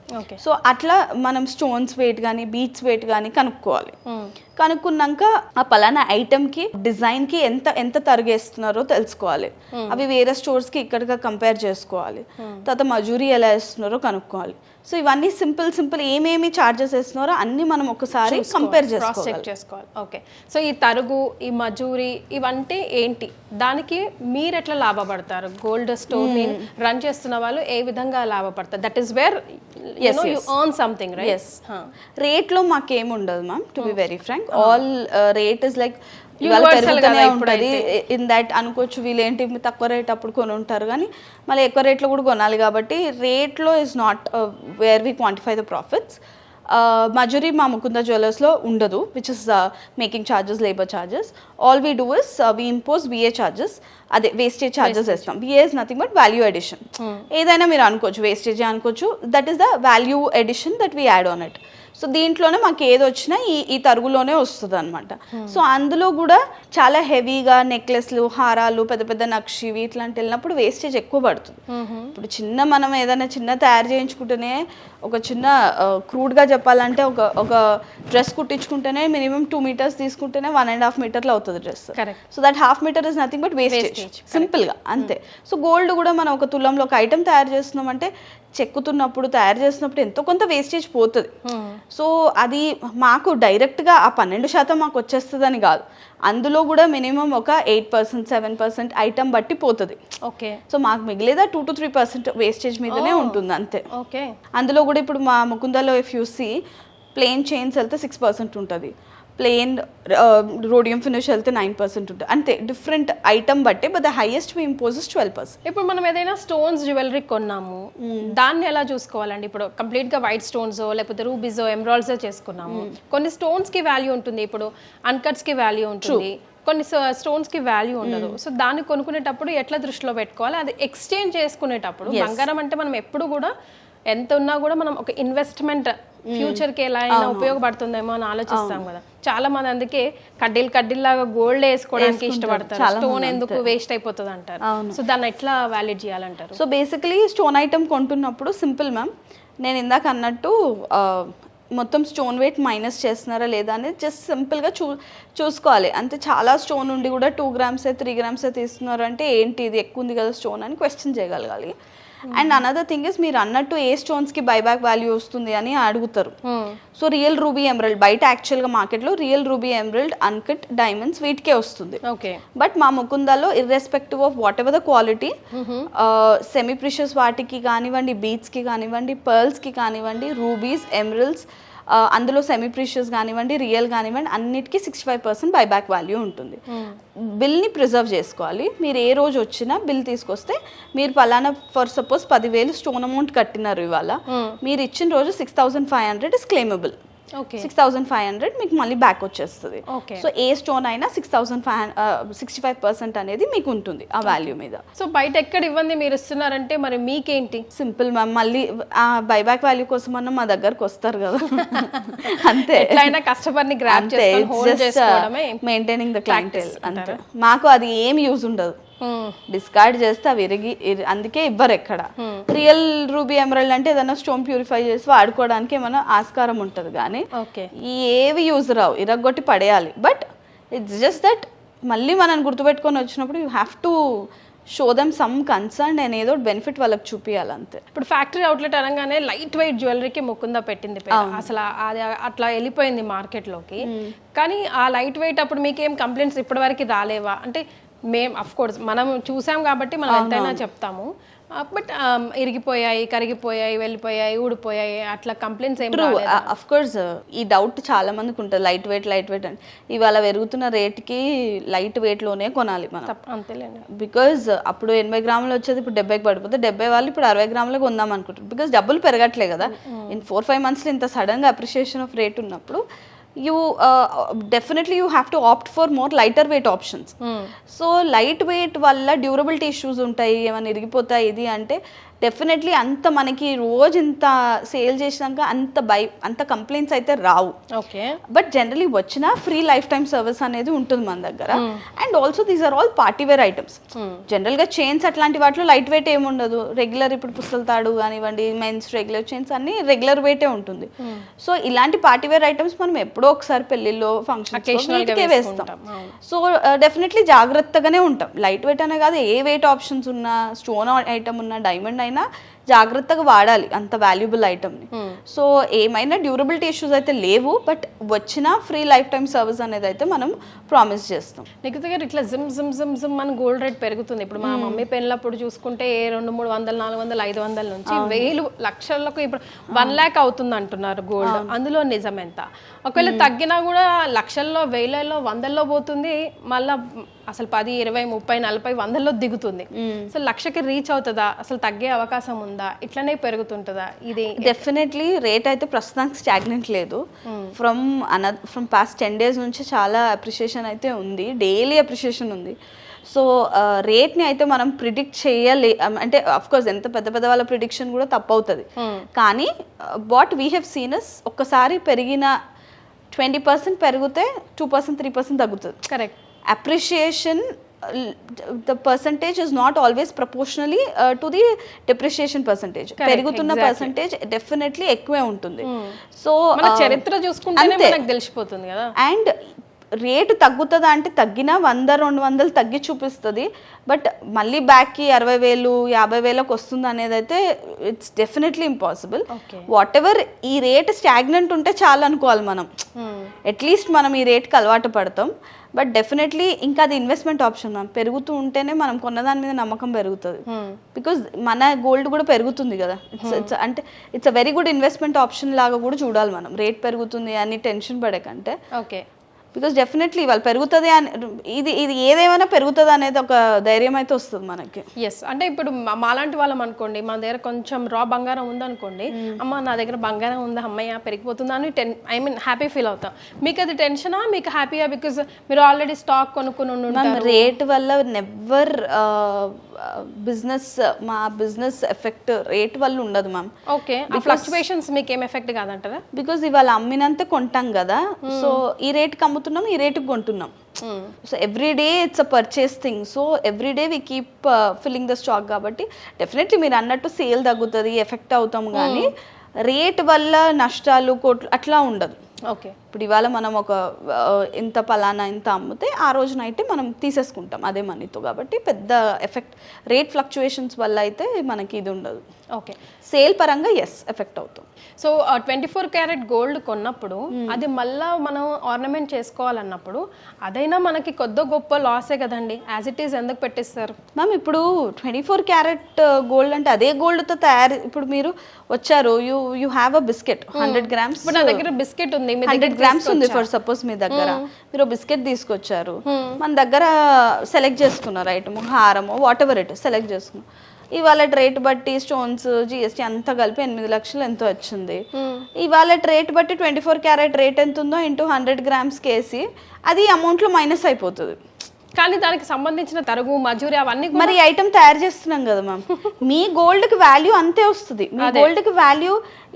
సో అట్లా మనం స్టోన్స్ వెయిట్ కానీ బీట్స్ వెయిట్ కానీ కనుక్కోవాలి. కనుక్కున్నాక ఆ పలానా ఐటమ్కి డిజైన్కి ఎంత ఎంత తరిగేస్తున్నారో తెలుసుకోవాలి. అవి వేరే స్టోర్స్కి ఇక్కడిగా కంపేర్ చేసుకోవాలి. తర్వాత మజూరీ ఎలా వేస్తున్నారో కనుక్కోవాలి. సో ఇవన్నీ సింపుల్ ఏమేమి ఛార్జెస్ వేస్తున్నారో అన్ని మనం ఒకసారి కంపేర్ చేసుకోవాలి. ఓకే, సో ఈ తరుగు, ఈ మజూరీ ఇవంటే ఏంటి, దానికి మీరు ఎట్లా లాభపడతారు? గోల్డ్ స్టోర్ ని రన్ చేస్తున్న వాళ్ళు ఏ విధంగా లాభపడతారు? That is where you earn something, right? Yes. రేట్లో మాకేం ఉండదు ma'am, to be very frank. All rate is like ఇవాళ పెరుగుతూనే ఉంటుంది. ఇన్ దట్ అనుకోవచ్చు వీళ్ళేంటి తక్కువ రేట్ అప్పుడు కొని ఉంటారు, కానీ మళ్ళీ ఎక్కువ రేట్లో కూడా కొనాలి. కాబట్టి రేట్లో is not where we quantify the profits. మజూరీ మా ముకుంద జ్యువెలర్స్లో ఉండదు, which is making charges, labour charges. All we do is we impose VA charges, అదే వేస్టేజ్ ఛార్జెస్ వేస్తాం. VA is nothing but value addition. ఏదైనా మీరు అనుకోవచ్చు, వేస్టేజ్ అనుకోవచ్చు, that is the value addition that we add on it. So దీంట్లోనే మాకు ఏది వచ్చినా ఈ తరుగులోనే వస్తుంది అనమాట. సో అందులో కూడా చాలా హెవీగా నెక్లెస్లు, హారాలు, పెద్ద పెద్ద నక్షివి ఇట్లాంటి వెళ్ళినప్పుడు వేస్టేజ్ ఎక్కువ పడుతుంది. ఇప్పుడు చిన్న మనం ఏదైనా చిన్న తయారు చేయించుకుంటేనే, ఒక చిన్న క్రూడ్గా చెప్పాలంటే ఒక డ్రెస్ కుట్టించుకుంటేనే మినిమం 2 meters తీసుకుంటేనే 1.5 meters అవుతుంది dress. So that half meter is nothing but wastage, సింపుల్గా అంతే. సో గోల్డ్ కూడా మనం ఒక తులంలో ఒక ఐటమ్ తయారు చేస్తున్నామంటే చెక్కుతున్నప్పుడు తయారు చేసినప్పుడు ఎంతో కొంత వేస్టేజ్ పోతుంది. సో అది మాకు డైరెక్ట్గా ఆ 12% మాకు వచ్చేస్తుందని కాదు, అందులో కూడా మినిమం ఒక 8%, 7% ఐటమ్ బట్టి పోతుంది. ఓకే, సో మాకు మిగిలేదా 2 to 3% వేస్టేజ్ మీదనే ఉంటుంది అంతే. ఓకే, అందులో కూడా ఇప్పుడు మా ముకుందలో if you see plain chains వెళ్తే 6% ఉంటుంది, ప్లెయిన్ రోడియం ఫినిష్ వెళ్తే 9% ఉంటుంది, అంతే. డిఫరెంట్ ఐటమ్ బట్టి, but the highest we imposes 12%. ఇప్పుడు మనం ఏదైనా స్టోన్స్ జ్యువెలరీ కొన్నాము, దాన్ని ఎలా చూసుకోవాలండి? ఇప్పుడు కంప్లీట్ గా వైట్ స్టోన్స్ లేకపోతే రూబీస్, ఎమరాల్డ్స్ చేసుకున్నాము, కొన్ని స్టోన్స్ కి వాల్యూ ఉంటుంది, ఇప్పుడు అన్కట్స్ కి వాల్యూ ఉంటుంది, కొన్ని స్టోన్స్ కి వాల్యూ ఉండదు. సో దాన్ని కొనుక్కునేటప్పుడు ఎట్లా దృష్టిలో పెట్టుకోవాలి? అది ఎక్స్చేంజ్ చేసుకునేటప్పుడు బంగారం అంటే మనం ఎప్పుడు కూడా ఎంత ఉన్నా కూడా మనం ఒక ఇన్వెస్ట్మెంట్ ఫ్యూచర్ కి ఎలా అయినా ఉపయోగపడుతుందేమో అని ఆలోచిస్తాం కదా. చాలా మంది అందుకే కడ్డీల్లాగా గోల్డ్ వేసుకోవడానికి ఇష్టపడతారు. స్టోన్ ఎందుకు వేస్ట్ అయిపోతుంది అంటారు. సో దాన్ని ఎట్లా వాల్యుయేట్ చేయాలంటారు? సో బేసికలీ స్టోన్ ఐటమ్ కొంటున్నప్పుడు సింపుల్ మ్యామ్, నేను ఇందాక అన్నట్టు మొత్తం స్టోన్ వెయిట్ మైనస్ చేస్తున్నారా లేదా అనేది జస్ట్ సింపుల్గా చూసుకోవాలి అంతే. చాలా స్టోన్ ఉండి కూడా 2 grams 3 grams తీస్తున్నారు అంటే ఏంటి ఇది ఎక్కువ ఉంది కదా స్టోన్ అని క్వశ్చన్ చేయగలగాలి. అండ్ అనదర్ థింగ్ ఇస్, మీరు అన్నట్టు ఏ స్టోన్స్కి బైబ్యాక్ వాల్యూ వస్తుంది అని అడుగుతారు. సో రియల్ రూబీ ఎమరల్డ్ బయట యాక్చువల్గా మార్కెట్లో real ruby emerald, uncut diamonds వీటికే వస్తుంది. బట్ మా ముకుందాలో irrespective of whatever the quality, semi precious వాటికి కానివ్వండి, బీట్స్కి కానివ్వండి, పర్ల్స్కి కానివ్వండి, రూబీస్, ఎమరల్డ్స్, అందులో సెమీ ప్రీషియస్ కానివ్వండి, రియల్ కానివ్వండి, అన్నిటికీ 65% బైబ్యాక్ వాల్యూ ఉంటుంది. బిల్ని ప్రిజర్వ్ చేసుకోవాలి. మీరు ఏ రోజు వచ్చినా బిల్ తీసుకొస్తే, మీరు పలానా ఫర్ సపోజ్ 10,000 స్టోన్ అమౌంట్ కట్టినారు ఇవాళ, మీరు ఇచ్చిన రోజు 6,500 ఇస్ క్లెయిమబుల్. 6,500 మీకు మళ్ళీ బ్యాక్ వచ్చేస్తుంది. సో ఏ స్టోన్ అయినా 65% అనేది మీకు ఉంటుంది ఆ వాల్యూ మీద. సో బయట ఎక్కడ ఇవ్వండి మీరు ఇస్తున్నారంటే మరి మీకేంటి? సింపుల్ మ్యామ్, మళ్ళీ ఆ బైబ్యాక్ వాల్యూ కోసం అన్న మా దగ్గరకు వస్తారు కదా అంతే. ఎట్లయినా కస్టమర్ ని గ్రాబ్ చేసుకొని హోల్డ్ చేసుకోవడమే మెయింటైనింగ్ ద క్లయింటెల్ అంతే. మాకు అది ఏం యూజ్ ఉండదు, డిస్కార్డ్ చేస్తే అవి అందుకే ఇవ్వరు ఎక్కడ. రియల్ రూబీ ఎమరల్డ్ అంటే ఏదైనా స్టోన్ ప్యూరిఫై చేసి వాడుకోవడానికి ఏమైనా ఆస్కారం ఉంటుంది, కానీ ఏవి యూజ్ రావు, ఇరగొట్టి పడేయాలి. బట్ ఇట్స్ జస్ట్ దట్ మళ్ళీ మనం గుర్తుపెట్టుకొని వచ్చినప్పుడు you have to show them some concern and ఏదో బెనిఫిట్ వాళ్ళకి చూపించాలి అంతే. ఇప్పుడు ఫ్యాక్టరీ అవుట్లెట్ అనగానే లైట్ వెయిట్ జ్యువెలరీకి ముకుందా పెట్టింది, అసలు అది అట్లా వెళ్ళిపోయింది మార్కెట్లోకి. కానీ ఆ లైట్ వెయిట్ అప్పుడు మీకేం కంప్లైంట్స్ ఇప్పటి వరకు రాలేవా? అంటే మేము అఫ్ కోర్స్ మనం చూసాం కాబట్టి మనం ఎంతైనా చెప్తాము, బట్ ఇరిగిపోయాయి, కరిగిపోయాయి, వెళ్ళిపోయాయి, ఊడిపోయాయి, అట్లా కంప్లైంట్స్ ఏం రాలేదు? అఫ్ కోర్స్ ఈ డౌట్ చాలా మందికి ఉంటుంది, లైట్ వెయిట్ అని. ఇవాళ పెరుగుతున్న రేట్కి లైట్ వెయిట్లోనే కొనాలి మనం, అంతేలేండి. బికాజ్ అప్పుడు 80 గ్రాములు వచ్చేది ఇప్పుడు 70కి పడిపోతే 70 వాళ్ళు ఇప్పుడు 60 గ్రాములకు కొందాం అనుకుంటారు. బికాజ్ డబ్బులు పెరగట్లే కదా. ఇన్ 4-5 monthsలో ఇంత సడన్గా అప్రిషియేషన్ ఆఫ్ రేట్ ఉన్నప్పుడు definitely you have to opt for more lighter weight options. So light weight వల్ల డ్యూరబిలిటీ ఇష్యూస్ ఉంటాయి, ఏమైనా ఇరిగిపోతాయి ఇది అంటే డెఫినెట్లీ అంత మనకి రోజు ఇంత సేల్ చేసినాక అంత కంప్లైంట్స్ అయితే రావు. ఓకే, బట్ జనరలీ వచ్చిన ఫ్రీ లైఫ్ టైమ్ సర్వీస్ అనేది ఉంటుంది మన దగ్గర. And also these are all party wear items. జనరల్గా చైన్స్ అట్లాంటి వాటిలో లైట్ వెయిట్ ఏమి ఉండదు. రెగ్యులర్ ఇప్పుడు పుస్తల తాడు కానివ్వండి, మెన్స్ రెగ్యులర్ చైన్స్ అన్ని రెగ్యులర్ వెయిటే ఉంటుంది. సో ఇలాంటి పార్టీ వేర్ ఐటమ్స్ మనం ఎప్పుడో ఒకసారి పెళ్లిలో ఫంక్షన్స్ వేస్తాం. సో డెఫినెట్లీ జాగ్రత్తగానే ఉంటాం. లైట్ వెయిట్ అనే కాదు, ఏ వెయిట్ ఆప్షన్స్ ఉన్నా, స్టోన్ ఐటమ్ ఉన్నా, డైమండ్ అయినా జాగ్రత్తగా వాడాలి అంత వాల్యుబుల్ ఐటమ్ని. సో ఏమైనా డ్యూరబిలిటీ ఇష్యూస్ అయితే లేవు, బట్ వచ్చిన ఫ్రీ లైఫ్ టైమ్ సర్వీస్ అనేది అయితే మనం ప్రామిస్ చేస్తాం. నిఖిత గారు, ఇట్లా జిమ్ జిమ్ జిమ్ జిమ్ మన గోల్డ్ రేట్ పెరుగుతుంది. ఇప్పుడు మా మమ్మీ పెళ్ళప్పుడు చూసుకుంటే 200, 300, 400, 500 నుంచి 1000 లక్షలకు ఇప్పుడు 1 lakh అవుతుంది అంటున్నారు గోల్డ్. అందులో నిజం ఎంత? ఒకవేళ తగ్గినా కూడా లక్షల్లో, 1000లో, 100లో పోతుంది, మళ్ళీ అసలు 10, 20, 30, 40, 100లో దిగుతుంది. సో లక్షకి రీచ్ అవుతుందా? అసలు తగ్గే అవకాశం ఉందా? ఇట్లనే పెరుగుతుంటుందా? ఇది డెఫినెట్లీ రేట్ అయితే ప్రస్తుతానికి స్టాగ్నెంట్ లేదు. ఫ్రమ్ పాస్ట్ 10 days నుంచి చాలా అప్రిషియేషన్ అయితే ఉంది, డైలీ అప్రిషియేషన్ ఉంది. సో రేట్ని అయితే మనం ప్రిడిక్ట్ చేయలే, అంటే అఫ్కోర్స్ ఎంత పెద్ద పెద్ద వాళ్ళ ప్రిడిక్షన్ కూడా తప్పవుతుంది. కానీ what we have seen is ఒక్కసారి పెరిగిన 20% పెరిగితే 2%, 3% తగ్గుతుంది. Correct. Appreciation, the percentage is not always proportionally to the depreciation percentage. పెరుగుతున్న పర్సంటేజ్ డెఫినెట్లీ ఎక్కువే ఉంటుంది. సో మన చరిత్ర చూసుకుంటేనే మనకు తెలిసిపోతుంది కదా. అండ్ రేటు తగ్గుతుందా అంటే తగ్గిన 100-200 తగ్గి చూపిస్తుంది, బట్ మళ్ళీ బ్యాక్కి 60,000, 50,000కి వస్తుంది అనేది అయితే it's definitely impossible. What ever ఈ రేట్ స్టాగ్నెంట్ ఉంటే చాలు అనుకోవాలి మనం. అట్లీస్ట్ మనం ఈ రేట్కి అలవాటు పడతాం. బట్ డెఫినెట్లీ ఇంకా అది ఇన్వెస్ట్మెంట్ ఆప్షన్. పెరుగుతూ ఉంటేనే మనం కొన్నదాని మీద నమ్మకం పెరుగుతుంది. బికాజ్ మన గోల్డ్ కూడా పెరుగుతుంది కదా. అంటే it's a very good investment option లాగా కూడా చూడాలి మనం. రేట్ పెరుగుతుంది అని టెన్షన్ పడే కంటే. ఓకే, బికాస్ డెఫినెట్లీ వాళ్ళు పెరుగుతుంది అని, ఇది ఏదేమైనా పెరుగుతుంది అనేది ఒక ధైర్యం అయితే వస్తుంది మనకి. ఎస్, అంటే ఇప్పుడు మాలాంటి వాళ్ళం అనుకోండి, మన దగ్గర కొంచెం రా బంగారం ఉందనుకోండి, అమ్మ నా దగ్గర బంగారం ఉందా, అమ్మయ్య పెరిగిపోతుందా అని హ్యాపీ ఫీల్ అవుతాం. మీకు అది టెన్షనా, మీకు హ్యాపీయా? బికాస్ మీరు ఆల్రెడీ స్టాక్ కొనుక్కుని ఉంటారు. రేట్ వల్ల నెవర్ మా బిజినెస్ ఎఫెక్ట్ రేట్ వల్ల ఉండదు మ్యామ్. ఓకే, ఫ్లక్చువేషన్స్ మీకు ఏం ఎఫెక్ట్ కాదంటారా? బికాస్ ఇవాళ అమ్మినంత కొంటాం కదా. సో ఈ రేట్కి అమ్ముతున్నాం, ఈ రేటుకి కొంటున్నాం. So every day it's a purchase thing. So every day we keep filling the stock. కాబట్టి డెఫినెట్లీ మీరు అన్నట్టు సేల్ తగ్గుతుంది, ఎఫెక్ట్ అవుతాం, కానీ రేట్ వల్ల నష్టాలు, కోట్లు అట్లా ఉండదు. ఓకే, ఇప్పుడు ఇవాళ మనం ఒక ఇంత పలానా ఇంత అమ్మితే ఆ రోజు నైట్ మనం తీసేసుకుంటాం అదే మనీతో. కాబట్టి పెద్ద ఎఫెక్ట్ రేట్ ఫ్లక్చుయేషన్స్ వల్ల అయితే మనకి ఇది ఉండదు. ఓకే, సేల్ పరంగా ఎఫెక్ట్ అవుతాం. సో 24 క్యారెట్ గోల్డ్ కొన్నప్పుడు అది మళ్ళా మనం ఆర్నమెంట్ చేసుకోవాలన్నప్పుడు అదైనా మనకి కొద్ది గొప్ప లాసే కదండి. యాజ్ ఇట్ ఈస్ ఎందుకు పెట్టిస్తారు మ్యామ్? ఇప్పుడు 24 క్యారెట్ గోల్డ్ అంటే అదే గోల్డ్తో ఇప్పుడు మీరు వచ్చారు, you have a biscuit 100 grams. ఇప్పుడు నా దగ్గర బిస్కెట్ ఉంది, 100 grams ఉంది ఫర్ సపోజ్ మీ దగ్గర. మీరు బిస్కెట్ తీసుకొచ్చారు, మన దగ్గర సెలెక్ట్ చేసుకున్నారు ఐటమ్, హారమో వాట్ ఎవర్ ఇట్ సెలెక్ట్ చేసుకున్నారు. ఇవాళ రేట్ బట్టి స్టోన్స్, జిఎస్టీ అంతా కలిపి 8 లక్షలు ఎంతో వచ్చింది. ఇవాళ రేట్ బట్టి 24 క్యారెట్ రేట్ ఎంత ఉందో ఇంటూ 100 grams కేసి అది అమౌంట్లో మైనస్ అయిపోతుంది. కానీ దానికి సంబంధించిన తరుగు, మజూరి అవన్నీ మరి ఐటమ్ తయారు చేస్తున్నాం కదా మ్యామ్. మీ గోల్డ్కి వాల్యూ అంతే వస్తుంది. మీ గోల్డ్కి వాల్యూ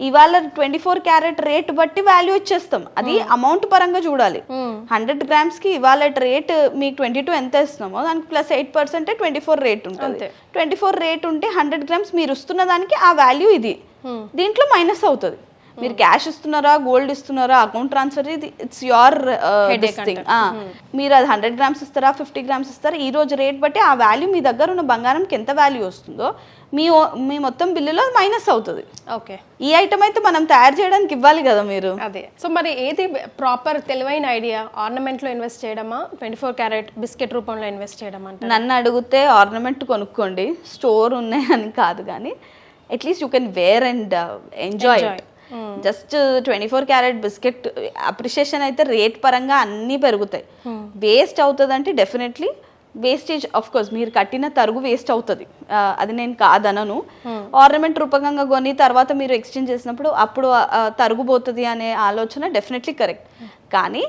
ఇవాళ 24 క్యారెట్ రేట్ బట్టి వాల్యూ ఇచ్చేస్తాం. అది అమౌంట్ పరంగా చూడాలి. 100 grams కి ఇవాళ రేట్ మీకు 22 ఎంత ఇస్తున్నామో దానికి ప్లస్ 8% 24 రేట్ ఉంటుంది. 24 రేట్ ఉంటే 100 grams మీరు ఇస్తున్న దానికి ఆ వాల్యూ ఇది, దీంట్లో మైనస్ అవుతుంది. మీరు క్యాష్ ఇస్తున్నారా, గోల్డ్ ఇస్తున్నారా, అకౌంట్ ట్రాన్స్ఫర్, ఇది ఇట్స్ యువర్ థింగ్. మీరు అది 100 grams ఇస్తారా, 50 grams ఇస్తారా, ఈ రోజు రేట్ బట్టి ఆ వాల్యూ మీ దగ్గర ఉన్న బంగారంకి ఎంత వాల్యూ వస్తుందో మీ మొత్తం బిల్లులో మైనస్ అవుతుంది. ఓకే, ఈ ఐటమ్ అయితే మనం తయారు చేయడానికి ఇవ్వాలి కదా మీరు. అదే. సో మరి ఏది ప్రాపర్ తెలివైన ఐడియా? ఆర్నమెంట్లో ఇన్వెస్ట్ చేయడమా, 24 క్యారెట్ బిస్కెట్ రూపంలో ఇన్వెస్ట్ చేయడమా? నన్ను అడిగితే ఆర్నమెంట్ కొనుక్కోండి, స్టోర్ ఉన్నాయని కాదు, కానీ at least you can wear and enjoy. Just 24 carat biscuit appreciation అయితే రేట్ పరంగా అన్నీ పెరుగుతాయి. వేస్ట్ అవుతుంది అంటే డెఫినెట్లీ వేస్టేజ్, ఆఫ్ కోర్స్ మీరు కట్టిన తరుగు వేస్ట్ అవుతుంది, అది నేను కాదనను. ఆర్నమెంట్ రూపకంగా కొని తర్వాత మీరు ఎక్స్చేంజ్ చేసినప్పుడు అప్పుడు తరుగుపోతుంది అనే ఆలోచన డెఫినెట్లీ కరెక్ట్. కానీ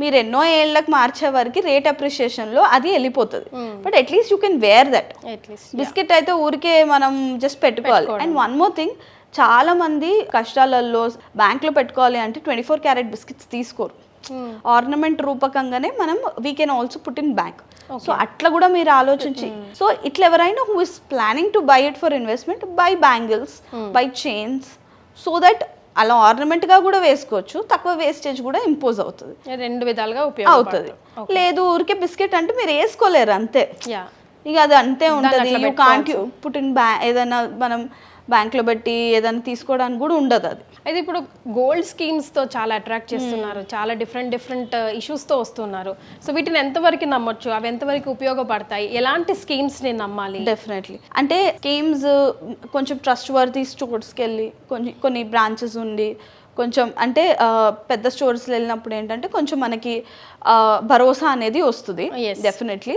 మీరు ఎన్నో ఏళ్ళకి మార్చే వరకు రేట్ అప్రిషియేషన్లో అది వెళ్ళిపోతుంది. But at least you can wear that. Biscuit అయితే ఊరికే మనం జస్ట్ పెట్టుకోవాలి. అండ్ వన్ మోర్ థింగ్, చాలా మంది కష్టాలలో బ్యాంక్లో పెట్టుకోవాలి అంటే 24 క్యారెట్ బిస్కెట్స్ తీసుకోరు. ఆర్నమెంట్ రూపకంగానే మనం we can also put in bank. So అట్లా కూడా మీరు ఆలోచించి, సో ఇట్లా ఎవరైనా who is planning to buy it for investment, by bangles, by chains, so that అలా ఆర్నమెంట్ గా కూడా వేసుకోవచ్చు, తక్కువ వేస్టేజ్ కూడా ఇంపోజ్ అవుతుంది, 2 విధాలుగా అవుతుంది. లేదు ఊరికే బిస్కెట్ అంటే మీరు వేసుకోలేరు అంతే, ఇక అది అంతే ఉంటుంది. యూ కాంట్ పుట్ ఇన్ ఏదైనా మనం బ్యాంక్లో పెట్టి ఏదైనా తీసుకోవడానికి కూడా ఉండదు అది. అయితే ఇప్పుడు గోల్డ్ స్కీమ్స్తో చాలా అట్రాక్ట్ చేస్తున్నారు, చాలా డిఫరెంట్ ఇష్యూస్తో వస్తున్నారు. సో వీటిని ఎంతవరకు నమ్మొచ్చు, అవి ఎంతవరకు ఉపయోగపడతాయి, ఎలాంటి స్కీమ్స్ని నమ్మాలి? డెఫినెట్లీ అంటే స్కీమ్స్ కొంచెం ట్రస్ట్ వర్తీ స్టోర్స్కి వెళ్ళి కొన్ని బ్రాంచెస్ ఉండి కొంచెం అంటే పెద్ద స్టోర్స్లో వెళ్ళినప్పుడు ఏంటంటే కొంచెం మనకి భరోసా అనేది వస్తుంది డెఫినెట్లీ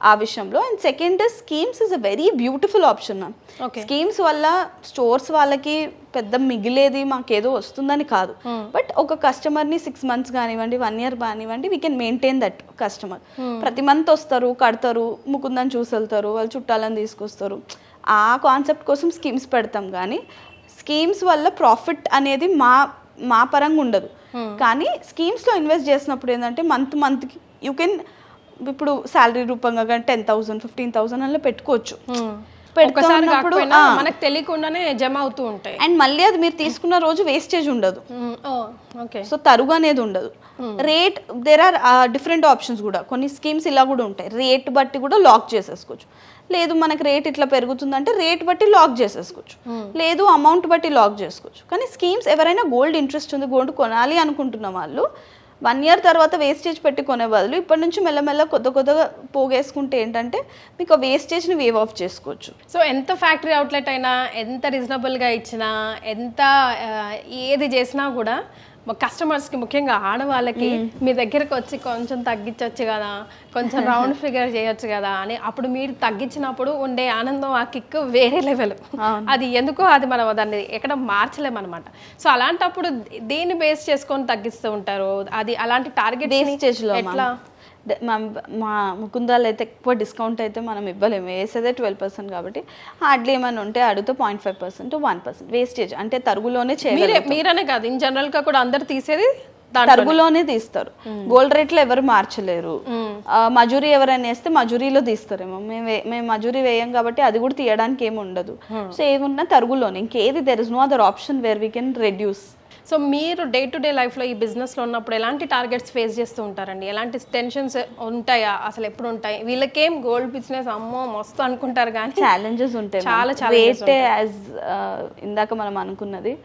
ఆ విషయంలో. And second schemes is a very beautiful option ma'am. Schemes వల్ల స్టోర్స్ వాళ్ళకి పెద్ద మిగిలేది మాకేదో వస్తుందని కాదు, బట్ ఒక కస్టమర్ని 6 months కానివ్వండి, 1 year కానివ్వండి, we can maintain that customer. ప్రతి మంత్ వస్తారు, కడతారు, ముకుందని చూసి వెళ్తారు, వాళ్ళు చుట్టాలని తీసుకొస్తారు. ఆ కాన్సెప్ట్ కోసం స్కీమ్స్ పెడతాం, కానీ స్కీమ్స్ వల్ల ప్రాఫిట్ అనేది మా పరంగా ఉండదు. కానీ స్కీమ్స్లో ఇన్వెస్ట్ చేసినప్పుడు ఏంటంటే మంత్కి యూ కెన్, ఇప్పుడు శాలరీ రూపంగా 10,000 15,000 అలా పెట్టుకోవచ్చు. పెట్టుకున్నప్పుడు మనకు తెలియకుండానే జమ అవుతూ ఉంటాయి. అండ్ మళ్ళీ అది మీరు తీసుకున్న రోజు వేస్టేజ్ ఉండదు, సో తరుగు అనేది ఉండదు. Rate there are different options కూడా, కొన్ని స్కీమ్స్ ఇలా కూడా ఉంటాయి, రేట్ బట్టి కూడా లాక్ చేసేసుకోవచ్చు. లేదు మనకి రేట్ ఇట్లా పెరుగుతుందంటే రేట్ బట్టి లాక్ చేసేసుకోవచ్చు, లేదు అమౌంట్ బట్టి లాక్ చేసుకోవచ్చు. కానీ స్కీమ్స్ ఎవరైనా గోల్డ్ ఇంట్రెస్ట్ ఉంది, గోల్డ్ కొనాలి అనుకుంటున్న వాళ్ళు 1 year తర్వాత వేస్టేజ్ పెట్టి కొనే బదులు ఇప్పటి నుంచి మెల్లమెల్ల కొత్తగా పోగేసుకుంటే ఏంటంటే మీకు ఆ వేస్టేజ్ని వేవ్ ఆఫ్ చేసుకోవచ్చు. సో ఎంత ఫ్యాక్టరీ అవుట్లెట్ అయినా, ఎంత రీజనబుల్గా ఇచ్చినా, ఎంత ఏది చేసినా కూడా కస్టమర్స్కి, ముఖ్యంగా ఆడవాళ్ళకి మీ దగ్గరకు వచ్చి కొంచెం తగ్గించవచ్చు కదా, కొంచెం రౌండ్ ఫిగర్ చేయొచ్చు కదా అని అప్పుడు మీరు తగ్గించినప్పుడు ఉండే ఆనందం, ఆ కిక్ వేరే లెవెల్. అది ఎందుకో అది మనం దాన్ని ఎక్కడ మార్చలేమన్నమాట. సో అలాంటప్పుడు దేన్ని బేస్ చేసుకొని తగ్గిస్తూ ఉంటారు? అది అలాంటి టార్గెట్ స్టేజ్లో ఎట్లా? మా ముకుందాలు అయితే ఎక్కువ డిస్కౌంట్ అయితే మనం ఇవ్వలేము, వేసేదే 12% కాబట్టి హార్డ్లీ ఏమైనా ఉంటే అడిగితే 0.5% to 1% వేస్టేజ్ అంటే తరుగులోనే చేయాలి. మీరనే కాదు, ఇన్ జనరల్ గా కూడా అందరు తీసేది తరుగులోనే తీస్తారు. గోల్డ్ రేట్లో ఎవరు మార్చలేరు. మజూరీ ఎవరైనా వేస్తే మజూరీలో తీస్తారేమో, మేము మజూరీ వేయం కాబట్టి అది కూడా తీయడానికి ఏమి ఉండదు. సో ఏమున్నా తరుగులోనే, ఇంకేది there is no other option where we can reduce. So మీరు డే టు డే లైఫ్లో ఈ బిజినెస్లో ఉన్నప్పుడు ఎలాంటి టార్గెట్స్ ఫేస్ చేస్తూ ఉంటారండి? ఎలాంటి టెన్షన్స్ ఉంటాయా? అసలు ఎప్పుడు ఉంటాయి? వీళ్ళకేం గోల్డ్ బిజినెస్ అమ్మో మస్తు అనుకుంటారు, కానీ ఛాలెంజెస్ ఉంటాయి. చాలా ఇందాక మనం అనుకున్నది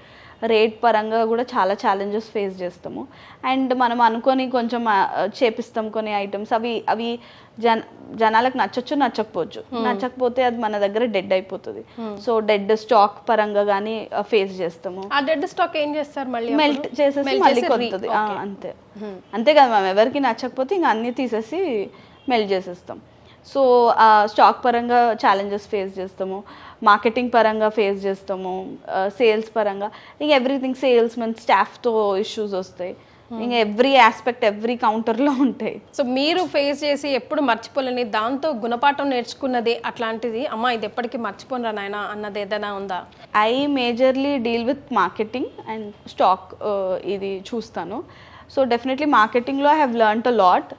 రేట్ పరంగా కూడా చాలా ఛాలెంజెస్ ఫేస్ చేస్తాము. అండ్ మనం అనుకొని కొంచెం చేపిస్తాం కొన్ని ఐటమ్స్, అవి జనాలకు నచ్చచ్చు, నచ్చకపోవచ్చు. నచ్చకపోతే అది మన దగ్గర డెడ్ అయిపోతుంది. సో డెడ్ స్టాక్ పరంగా కానీ ఫేస్ చేస్తాము. ఆ డెడ్ స్టాక్ ఏం చేస్తారు? మళ్ళీ మెల్ట్ చేసేసి మళ్ళీ కొత్తది, అంతే కదా మ్యామ్. ఎవరికి నచ్చకపోతే ఇంకా అన్నీ తీసేసి మెల్ట్ చేసేస్తాం. సో స్టాక్ పరంగా ఛాలెంజెస్ ఫేస్ చేస్తాము, మార్కెటింగ్ పరంగా ఫేస్ చేస్తాము, సేల్స్ పరంగా ఇంకా ఎవ్రీథింగ్, సేల్స్మెన్ స్టాఫ్తో ఇష్యూస్ వస్తాయి, ఇంకా ఎవ్రీ ఆస్పెక్ట్ ఎవ్రీ కౌంటర్లో ఉంటాయి. సో మీరు ఫేస్ చేసి ఎప్పుడు మర్చిపోలేని, దాంతో గుణపాఠం నేర్చుకున్నది అట్లాంటిది, అమ్మ ఇది ఎప్పటికీ మర్చిపోనరా నాయనా అన్నది ఏదైనా ఉందా? I majorly deal with marketing and stock, ఇది చూస్తాను. సో డెఫినెట్లీ మార్కెటింగ్లో I have learned a lot.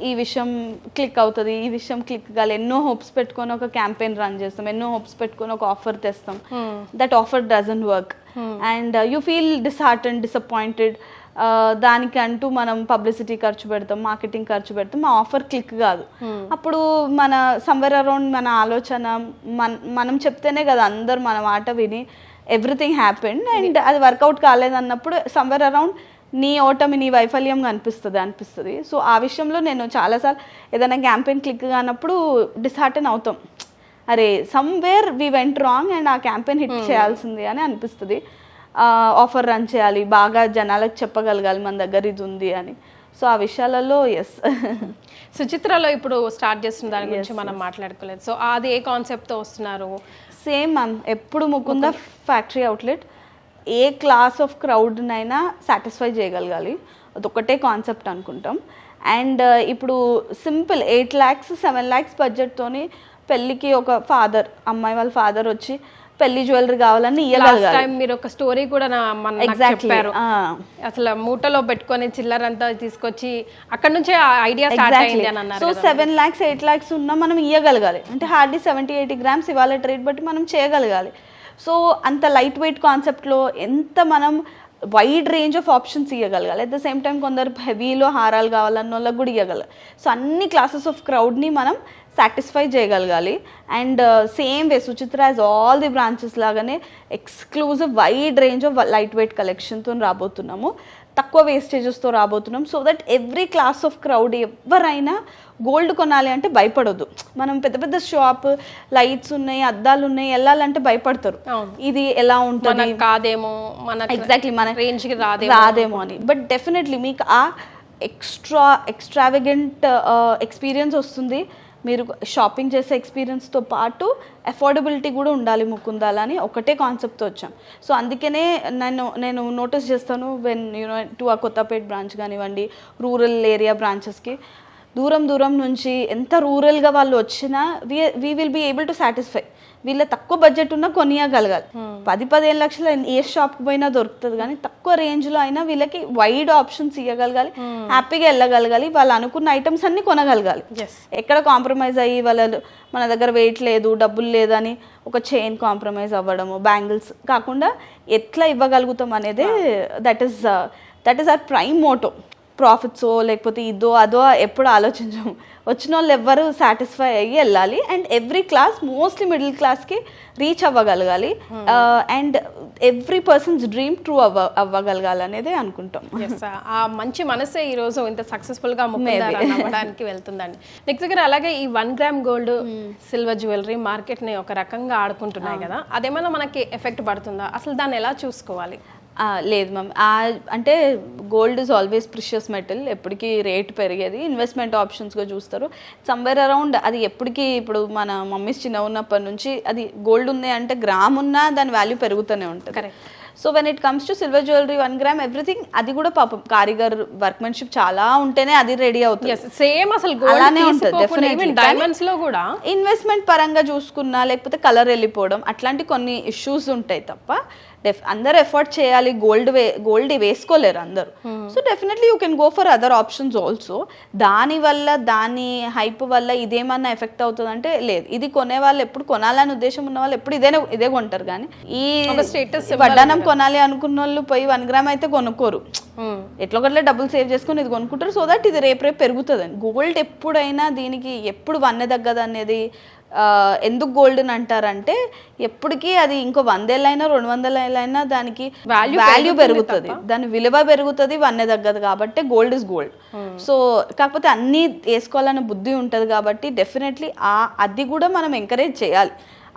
ఈ విషయం క్లిక్ అవుతుంది, ఈ విషయం క్లిక్ కాదు, ఎన్నో హోప్స్ పెట్టుకొని ఒక క్యాంపెయిన్ రన్ చేస్తాం, ఎన్నో హోప్స్ పెట్టుకొని ఒక ఆఫర్ తెస్తాం, that offer doesn't work and you feel disheartened, disappointed. దానికి అంటూ మనం పబ్లిసిటీ ఖర్చు పెడతాం, మార్కెటింగ్ ఖర్చు పెడతాం, ఆ ఆఫర్ క్లిక్ కాదు. అప్పుడు మన సమ్వేర్ అరౌండ్ మన ఆలోచన, మనం చెప్తేనే కదా అందరు మన మాట విని ఎవ్రీథింగ్ హ్యాపెండ్ అండ్ అది వర్కౌట్ కాలేదన్నప్పుడు సమ్వేర్ అరౌండ్ నీ ఓటమి, నీ వైఫల్యం అనిపిస్తుంది. సో ఆ విషయంలో నేను చాలాసార్లు ఏదైనా క్యాంపెయిన్ క్లిక్ కానప్పుడు డిస్హార్టన్ అవుతాం, అరే somewhere we went wrong and ఆ క్యాంపెయిన్ హిట్ చేయాల్సింది అని అనిపిస్తుంది. ఆఫర్ రన్ చేయాలి, బాగా జనాలకు చెప్పగలగాలి మన దగ్గర ఇది ఉంది అని. సో ఆ విషయాలలో ఎస్. సుచిత్రలో ఇప్పుడు స్టార్ట్ చేస్తున్న దాని గురించి మనం మాట్లాడుకోలేదు. సో అది ఏ కాన్సెప్ట్తో వస్తున్నారు? సేమ్ మ్యామ్, ఎప్పుడు Mukunda factory outlet, a class of క్రౌడ్నైనా సాటిస్ఫై చేయగలగాలి, అదొకటే కాన్సెప్ట్ అనుకుంటాం. అండ్ ఇప్పుడు సింపుల్ 8 lakhs 7 lakhs బడ్జెట్తోని పెళ్ళికి ఒక అమ్మాయి వాళ్ళ ఫాదర్ వచ్చి పెళ్లి జ్యువెలరీ కావాలని ఇవ్వగలగాలి. మీరు ఒక స్టోరీ కూడా నాకు చెప్పారు, అసలు మూటలో పెట్టుకొని చిల్లరంతా తీసుకొచ్చి అక్కడ నుంచే ఐడియా స్టార్ట్ అయింది అని అన్నారు. సో 7 lakhs 8 lakhs ఉన్నా మనం ఇవ్వగలగాలి అంటే హార్డ్లీ 70-80 grams ఇవాళ రేట్ బట్టి మనం చేయగలగాలి. సో అంత లైట్ వెయిట్ కాన్సెప్ట్లో ఎంత మనం వైడ్ రేంజ్ ఆఫ్ ఆప్షన్స్ ఇవ్వగలగాలి. అట్ ద సేమ్ టైం కొందరు హెవీలో హారాలు కావాలన్న వాళ్ళకి కూడా ఇవ్వగలగాలి. సో అన్ని క్లాసెస్ ఆఫ్ క్రౌడ్ని మనం సాటిస్ఫై చేయగలగాలి. And same way Suchitra as all the branches లాగానే exclusive wide range of light weight కలెక్షన్తో రాబోతున్నాము, తక్కువ వేస్టేజెస్తో రాబోతున్నాం. So that every class of crowd ఎవరైనా గోల్డ్ కొనాలి అంటే భయపడొద్దు. మనం పెద్ద పెద్ద షాప్ లైట్స్ ఉన్నాయి, అద్దాలు ఉన్నాయి, వెళ్ళాలంటే భయపడతారు, ఇది ఎలా ఉంటుంది కాదేమో, ఎగ్జాక్ట్లీ మన రేంజ్కి రాదేమో అని. బట్ డెఫినెట్లీ మీకు ఆ ఎక్స్ట్రావెగెంట్ ఎక్స్పీరియన్స్ వస్తుంది. మీరు షాపింగ్ చేసే ఎక్స్పీరియన్స్తో పాటు అఫోర్డబిలిటీ కూడా ఉండాలి ముకుందాలని ఒకటే కాన్సెప్ట్తో వచ్చాం. సో అందుకనే నేను నోటీస్ చేస్తాను వెన్ టు ఆ కొత్తపేట బ్రాంచ్ కానివ్వండి, రూరల్ ఏరియా బ్రాంచెస్కి దూరం నుంచి ఎంత రూరల్గా వాళ్ళు వచ్చినా we will be able to satisfy. వీళ్ళ తక్కువ బడ్జెట్ ఉన్నా కొనియగలగాలి. 10-15 లక్షలు ఏ షాప్కి పోయినా దొరుకుతుంది, కానీ తక్కువ రేంజ్లో అయినా వీళ్ళకి వైడ్ ఆప్షన్స్ ఇవ్వగలగాలి, హ్యాపీగా వెళ్ళగలగాలి, వాళ్ళు అనుకున్న ఐటమ్స్ అన్నీ కొనగలగాలి. ఎక్కడ కాంప్రమైజ్ అయ్యి వాళ్ళ మన దగ్గర వెయిట్ లేదు, డబ్బులు లేదని ఒక చైన్ కాంప్రమైజ్ అవ్వడము, బ్యాంగిల్స్ కాకుండా ఎట్లా ఇవ్వగలుగుతాం అనేదే that is our prime motto. ప్రాఫిట్సో లేకపోతే ఇదో అదో ఎప్పుడు ఆలోచించము, వచ్చిన వాళ్ళు ఎవ్వరు సాటిస్ఫై అయ్యి వెళ్ళాలి. And every class mostly middle క్లాస్కి రీచ్ అవ్వగలగాలి. And every person's dream true అవ్వగలగాలి అనేది అనుకుంటాం. ఆ మంచి మనసే ఈరోజు ఇంత సక్సెస్ఫుల్గా అవ్వడానికి వెళ్తుందండి. నెక్స్ట్ దగ్గర అలాగే ఈ 1 gram గోల్డ్ సిల్వర్ జ్యువెలరీ మార్కెట్ని ఒక రకంగా ఆడుకుంటున్నాయి కదా, అదేమైనా మనకి ఎఫెక్ట్ పడుతుందా, అసలు దాన్ని ఎలా చూసుకోవాలి? లేదు మ్యామ్, అంటే gold is always precious metal, ఎప్పటికీ రేట్ పెరిగేది. ఇన్వెస్ట్మెంట్ ఆప్షన్స్గా చూస్తారు సమ్వేర్ అరౌండ్. అది ఎప్పటికీ ఇప్పుడు మన మమ్మీస్ చిన్న ఉన్నప్పటి నుంచి అది గోల్డ్ ఉంది అంటే గ్రామ్ ఉన్నా దాని వాల్యూ పెరుగుతూనే ఉంటుంది. So when it comes to silver jewellery 1 gram everything, అది కూడా పాపం కారిగర్ వర్క్మెన్షిప్ చాలా ఉంటేనే అది రెడీ అవుతుంది. సేమ్ అసలు అలానే ఉంటుంది డెఫినెట్లీ. డైమండ్స్ లో కూడా ఇన్వెస్ట్మెంట్ పరంగా చూసుకున్నా లేకపోతే కలర్ వెళ్ళిపోవడం అట్లాంటి కొన్ని ఇష్యూస్ ఉంటాయి తప్ప అందరు ఎఫర్ట్ చేయాలి, గోల్డ్ వేసుకోలేరు అందరు. So definitely you can go for other options also. దాని హైప్ వల్ల ఇదేమన్నా ఎఫెక్ట్ అవుతుంది అంటే లేదు. ఇది కొనే వాళ్ళు ఎప్పుడు కొనాలని ఉద్దేశం ఉన్న వాళ్ళు ఎప్పుడు ఇదే కొంటారు, కానీ ఈ వడ్డానం కొనాలి అనుకున్న వాళ్ళు పోయి 1 gram అయితే కొనుక్కోరు. ఎట్లా ఒకట్లే డబ్బులు సేవ్ చేసుకొని ఇది కొనుక్కుంటారు, సో దట్ ఇది రేపు పెరుగుతుంది. గోల్డ్ ఎప్పుడైనా దీనికి ఎప్పుడు వన్నె తగ్గదు అనేది ఎందుకు గోల్డ్ అని అంటారంటే ఎప్పటికీ అది ఇంకో 100 ఏళ్ళైనా 200 ఏళ్ళైనా దానికి వాల్యూ పెరుగుతుంది, దాని విలువ పెరుగుతుంది, వన్నె తగ్గదు. కాబట్టి గోల్డ్ ఇస్ గోల్డ్. సో కాకపోతే అన్నీ వేసుకోవాలన్న బుద్ధి ఉంటుంది కాబట్టి డెఫినెట్లీ అది కూడా మనం ఎంకరేజ్ చేయాలి.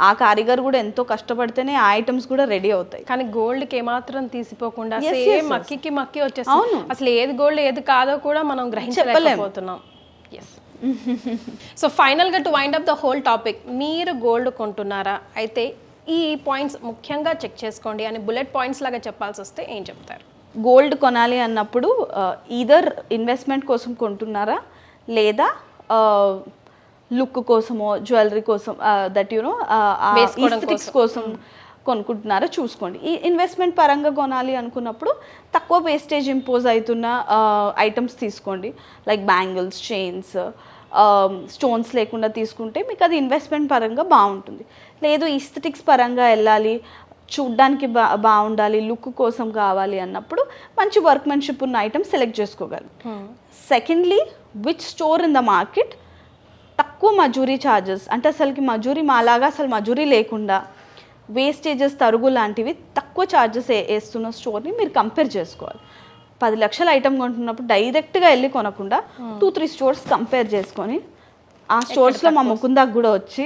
ఆ కారిగర్ కూడా ఎంతో కష్టపడితేనే ఆ ఐటమ్స్ కూడా రెడీ అవుతాయి. కానీ గోల్డ్ కి ఏమాత్రం తీసిపోకుండా సేమ్ మక్కి వచ్చేస్తుంది. అసలు ఏది గోల్డ్ ఏది కాదో కూడా మనం గ్రహించలేకపోతున్నాం. సో ఫైనల్గా to wind up the whole topic, మీరు గోల్డ్ కొంటున్నారా, అయితే ఈ పాయింట్స్ ముఖ్యంగా చెక్ చేసుకోండి అని బుల్లెట్ పాయింట్స్ లాగా చెప్పాల్సి వస్తే ఏం చెప్తారు? గోల్డ్ కొనాలి అన్నప్పుడు ఈదర్ ఇన్వెస్ట్మెంట్ కోసం కొంటున్నారా లేదా లుక్ కోసమో జ్యువెలరీ కోసం దట్ ఈస్థెటిక్స్ కోసం కొనుక్కుంటున్నారా చూసుకోండి. ఈ ఇన్వెస్ట్మెంట్ పరంగా కొనాలి అనుకున్నప్పుడు తక్కువ వేస్టేజ్ ఇంపోజ్ అవుతున్న ఐటమ్స్ తీసుకోండి, లైక్ బ్యాంగిల్స్, చైన్స్, స్టోన్స్ లేకుండా తీసుకుంటే మీకు అది ఇన్వెస్ట్మెంట్ పరంగా బాగుంటుంది. లేదు ఈస్థెటిక్స్ పరంగా వెళ్ళాలి, చూడ్డానికి బాగుండాలి, లుక్ కోసం కావాలి అన్నప్పుడు మంచి వర్క్మెన్షిప్ ఉన్న ఐటమ్స్ సెలెక్ట్ చేసుకోగలరు. Secondly, which store in the market తక్కువ మజూరీ ఛార్జెస్, అంటే అసలుకి మజూరీ మాలాగా అసలు మజూరీ లేకుండా వేస్టేజెస్ తరుగు లాంటివి తక్కువ ఛార్జెస్ వేస్తున్న స్టోర్ని మీరు కంపేర్ చేసుకోవాలి. 10 లక్షల ఐటమ్ కొంటున్నప్పుడు డైరెక్ట్గా వెళ్ళి కొనకుండా 2-3 స్టోర్స్ కంపేర్ చేసుకొని ఆ స్టోర్స్లో మా ముకుందాకు కూడా వచ్చి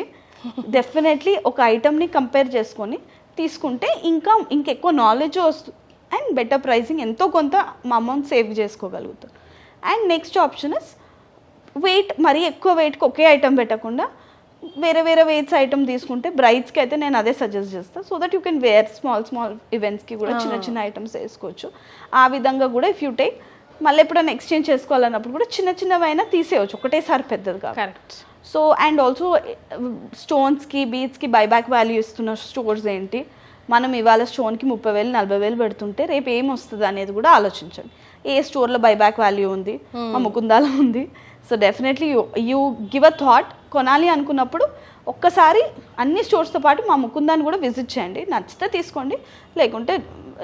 డెఫినెట్లీ ఒక ఐటమ్ని కంపేర్ చేసుకొని తీసుకుంటే ఇంకెక్కువ నాలెడ్జ్ వస్తుంది అండ్ బెటర్ ప్రైసింగ్, ఎంతో కొంత మా అమౌంట్ సేవ్ చేసుకోగలుగుతాం. And next option is weight, మరీ ఎక్కువ వెయిట్కి ఒకే ఐటమ్ పెట్టకుండా వేరే వేరే వెయిట్స్ ఐటమ్ తీసుకుంటే బ్రైడ్స్కి అయితే నేను అదే సజెస్ట్ చేస్తాను. So that you can wear small ఈవెంట్స్కి కూడా చిన్న చిన్న ఐటమ్స్ వేసుకోవచ్చు. ఆ విధంగా కూడా ఇఫ్ యూ టేక్ మళ్ళీ ఎప్పుడైనా ఎక్స్చేంజ్ చేసుకోవాలన్నప్పుడు కూడా చిన్న చిన్నవైనా తీసేయవచ్చు, ఒకటేసారి పెద్దది కాదు. కరెక్ట్. సో అండ్ ఆల్సో స్టోన్స్కి బీడ్స్కి బైబ్యాక్ వాల్యూ ఇస్తున్న స్టోర్స్ ఏంటి, మనం ఇవాళ స్టోన్కి 30,000 40,000 పెడుతుంటే రేపు ఏం వస్తుంది అనేది కూడా ఆలోచించండి. ఏ స్టోర్లో బైబ్యాక్ వాల్యూ ఉంది, మా ముకుందాలో ఉంది. So definitely you give a thought. కొనాలి అనుకున్నప్పుడు ఒక్కసారి అన్ని స్టోర్స్తో పాటు మా ముకుందాన్ని కూడా విజిట్ చేయండి. నచ్చితే తీసుకోండి, లేకుంటే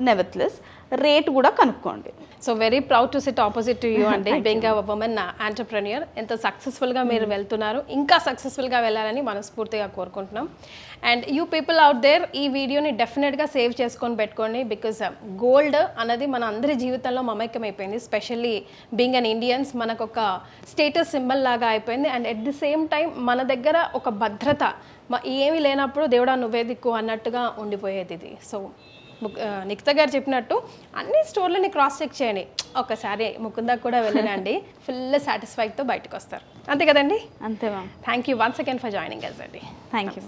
నెవర్త్లెస్ రేట్ కూడా కనుక్కోండి. So very proud to sit opposite to you అండి, బీయింగ్ అ ఉమెన్ ఎంటర్ప్రెన్యూర్. ఎంత సక్సెస్ఫుల్గా మీరు వెళ్తున్నారు, ఇంకా సక్సెస్ఫుల్గా వెళ్ళాలని మనస్ఫూర్తిగా కోరుకుంటున్నాం. And you people out there ఈ వీడియోని డెఫినెట్గా సేవ్ చేసుకొని పెట్టుకోండి. బికాజ్ గోల్డ్ అనేది మన అందరి జీవితంలో మమైక్యం అయిపోయింది. స్పెషల్లీ బీయింగ్ అన్ ఇండియన్స్ మనకు ఒక స్టేటస్ సింబల్ లాగా అయిపోయింది. And at the same time మన దగ్గర ఒక భద్రత, ఏమీ లేనప్పుడు దేవుడా నువ్వే దిక్కు అన్నట్టుగా ఉండిపోయేది ఇది. సో నిఖిత గారు చెప్పినట్టు అన్ని స్టోర్లని క్రాస్ చెక్ చేయండి. ఒకసారి ముకుందాకు కూడా వెళ్ళినండి, ఫుల్ సాటిస్ఫైడ్తో బయటకు వస్తారు. అంతే కదండి? అంతే ma'am. Thank you once again for joining us అండి. Thank you.